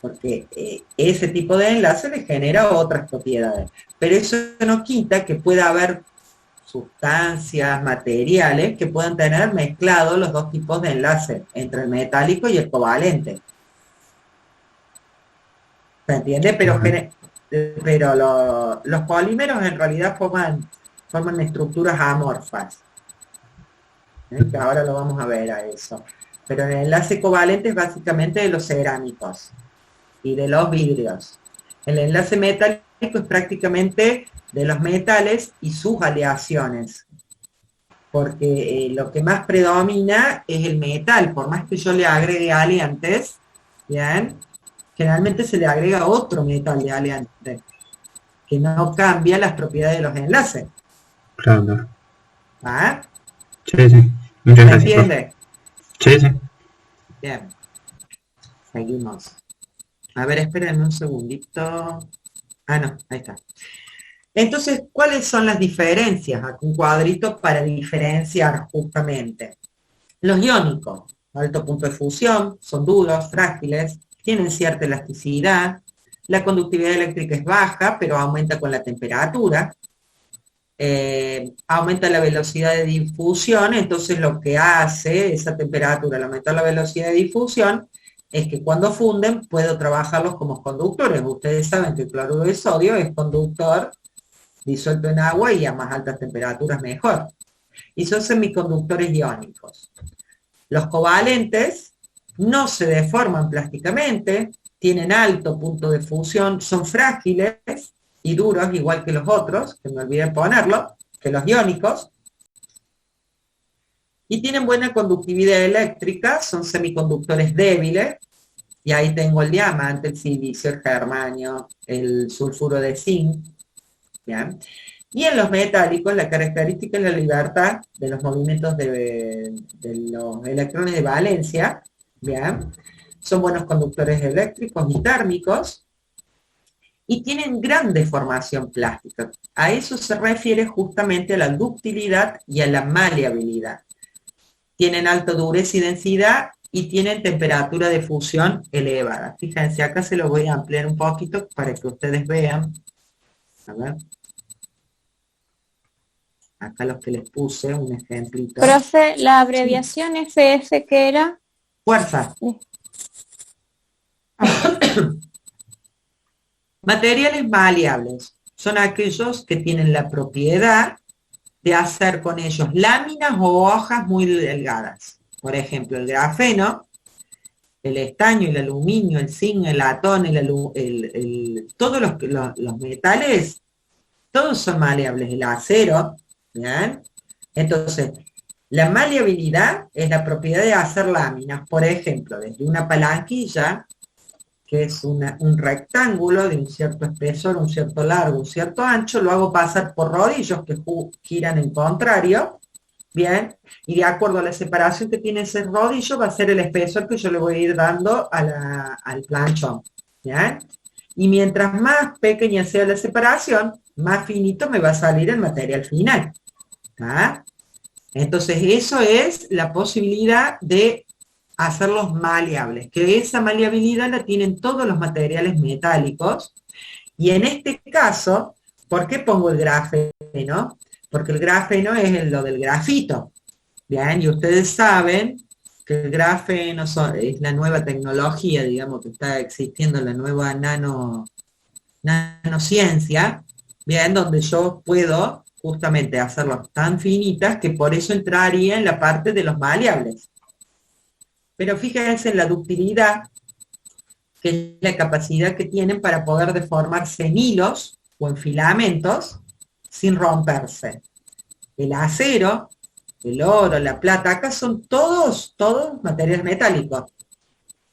porque ese tipo de enlace le genera otras propiedades. Pero eso no quita que pueda haber sustancias, materiales que puedan tener mezclados los dos tipos de enlace, entre el metálico y el covalente. ¿Se entiende? Pero los polímeros en realidad forman estructuras amorfas. Que ahora lo vamos a ver a eso. Pero el enlace covalente es básicamente de los cerámicos y de los vidrios. El enlace metálico es prácticamente de los metales y sus aleaciones. Porque lo que más predomina es el metal, por más que yo le agregue aliantes, ¿bien? Generalmente se le agrega otro metal de aliante, que no cambia las propiedades de los enlaces. Claro. ¿Ah? Sí. Muchas gracias. ¿Se entiende? Sí. Bien. Seguimos. A ver, espérenme un segundito. No, ahí está. Entonces, ¿cuáles son las diferencias? Aquí un cuadrito para diferenciar justamente. Los iónicos, alto punto de fusión, son duros, frágiles, tienen cierta elasticidad, la conductividad eléctrica es baja, pero aumenta con la temperatura, aumenta la velocidad de difusión, entonces lo que hace esa temperatura al aumentar la velocidad de difusión es que cuando funden puedo trabajarlos como conductores. Ustedes saben que el cloruro de sodio es conductor disuelto en agua y a más altas temperaturas mejor. Y son semiconductores iónicos. Los covalentes no se deforman plásticamente, tienen alto punto de fusión, son frágiles y duros, igual que los otros, que me olvidé ponerlo, que los iónicos, y tienen buena conductividad eléctrica, son semiconductores débiles, y ahí tengo el diamante, el silicio, el germanio, el sulfuro de zinc, ¿bien? Y en los metálicos la característica es la libertad de los movimientos de los electrones de valencia, ¿bien? Son buenos conductores eléctricos y térmicos, y tienen gran deformación plástica. A eso se refiere justamente a la ductilidad y a la maleabilidad. Tienen alta dureza y densidad y tienen temperatura de fusión elevada. Fíjense, acá se lo voy a ampliar un poquito para que ustedes vean. A ver. Acá los que les puse, un ejemplito. Profe, la abreviación FF, ¿qué era? Fuerza. Materiales maleables son aquellos que tienen la propiedad de hacer con ellos láminas o hojas muy delgadas. Por ejemplo, el grafeno, el estaño, el aluminio, el zinc, el latón, todos los metales, todos son maleables. El acero, ¿bien? Entonces, la maleabilidad es la propiedad de hacer láminas, por ejemplo, desde una palanquilla, que es un rectángulo de un cierto espesor, un cierto largo, un cierto ancho, lo hago pasar por rodillos que giran en contrario, ¿bien? Y de acuerdo a la separación que tiene ese rodillo, va a ser el espesor que yo le voy a ir dando al planchón, ¿bien? Y mientras más pequeña sea la separación, más finito me va a salir el material final, ¿tá? Entonces, eso es la posibilidad de hacerlos maleables, que esa maleabilidad la tienen todos los materiales metálicos, y en este caso, ¿por qué pongo el grafeno? Porque el grafeno es lo del grafito, ¿bien? Y ustedes saben que el grafeno es la nueva tecnología, digamos, que está existiendo, la nueva nanociencia, ¿bien? Donde yo puedo justamente hacerlos tan finitas que por eso entraría en la parte de los maleables. Pero fíjense en la ductilidad, que es la capacidad que tienen para poder deformarse en hilos o en filamentos sin romperse. El acero, el oro, la plata, acá son todos materiales metálicos.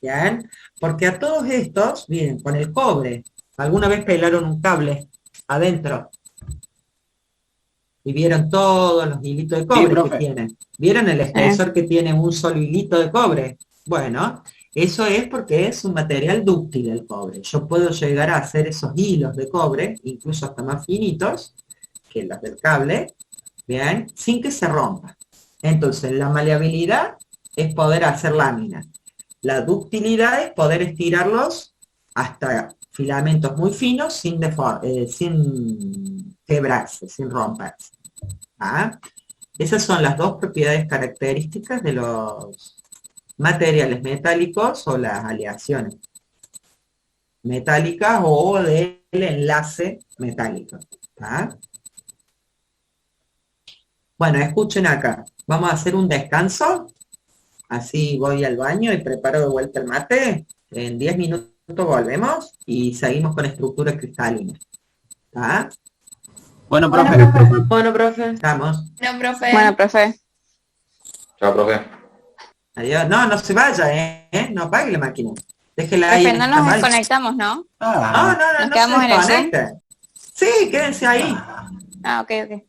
¿Bien? Porque a todos estos vienen con el cobre. ¿Alguna vez pelaron un cable adentro? Y vieron todos los hilitos de cobre que tienen. ¿Vieron el espesor que tiene un solo hilito de cobre? Bueno, eso es porque es un material dúctil el cobre. Yo puedo llegar a hacer esos hilos de cobre, incluso hasta más finitos que los del cable, ¿bien? Sin que se rompa. Entonces, la maleabilidad es poder hacer láminas. La ductilidad es poder estirarlos hasta filamentos muy finos sin quebrarse, sin romperse. ¿Ah? Esas son las dos propiedades características de los materiales metálicos o las aleaciones metálicas o del enlace metálico. ¿Ah? Bueno, escuchen acá. Vamos a hacer un descanso. Así voy al baño y preparo de vuelta el mate. En 10 minutos volvemos y seguimos con estructura cristalina. ¿Ah? Bueno, profe. Bueno, profe. Estamos. No, profe. Bueno, profe. Chao, profe. Adiós. No, no se vaya, No apague la máquina. Déjela ahí. Profe, no nos desconectamos, ¿no? No Nos quedamos en el Zoom. Sí, quédense ahí. Ah, ok.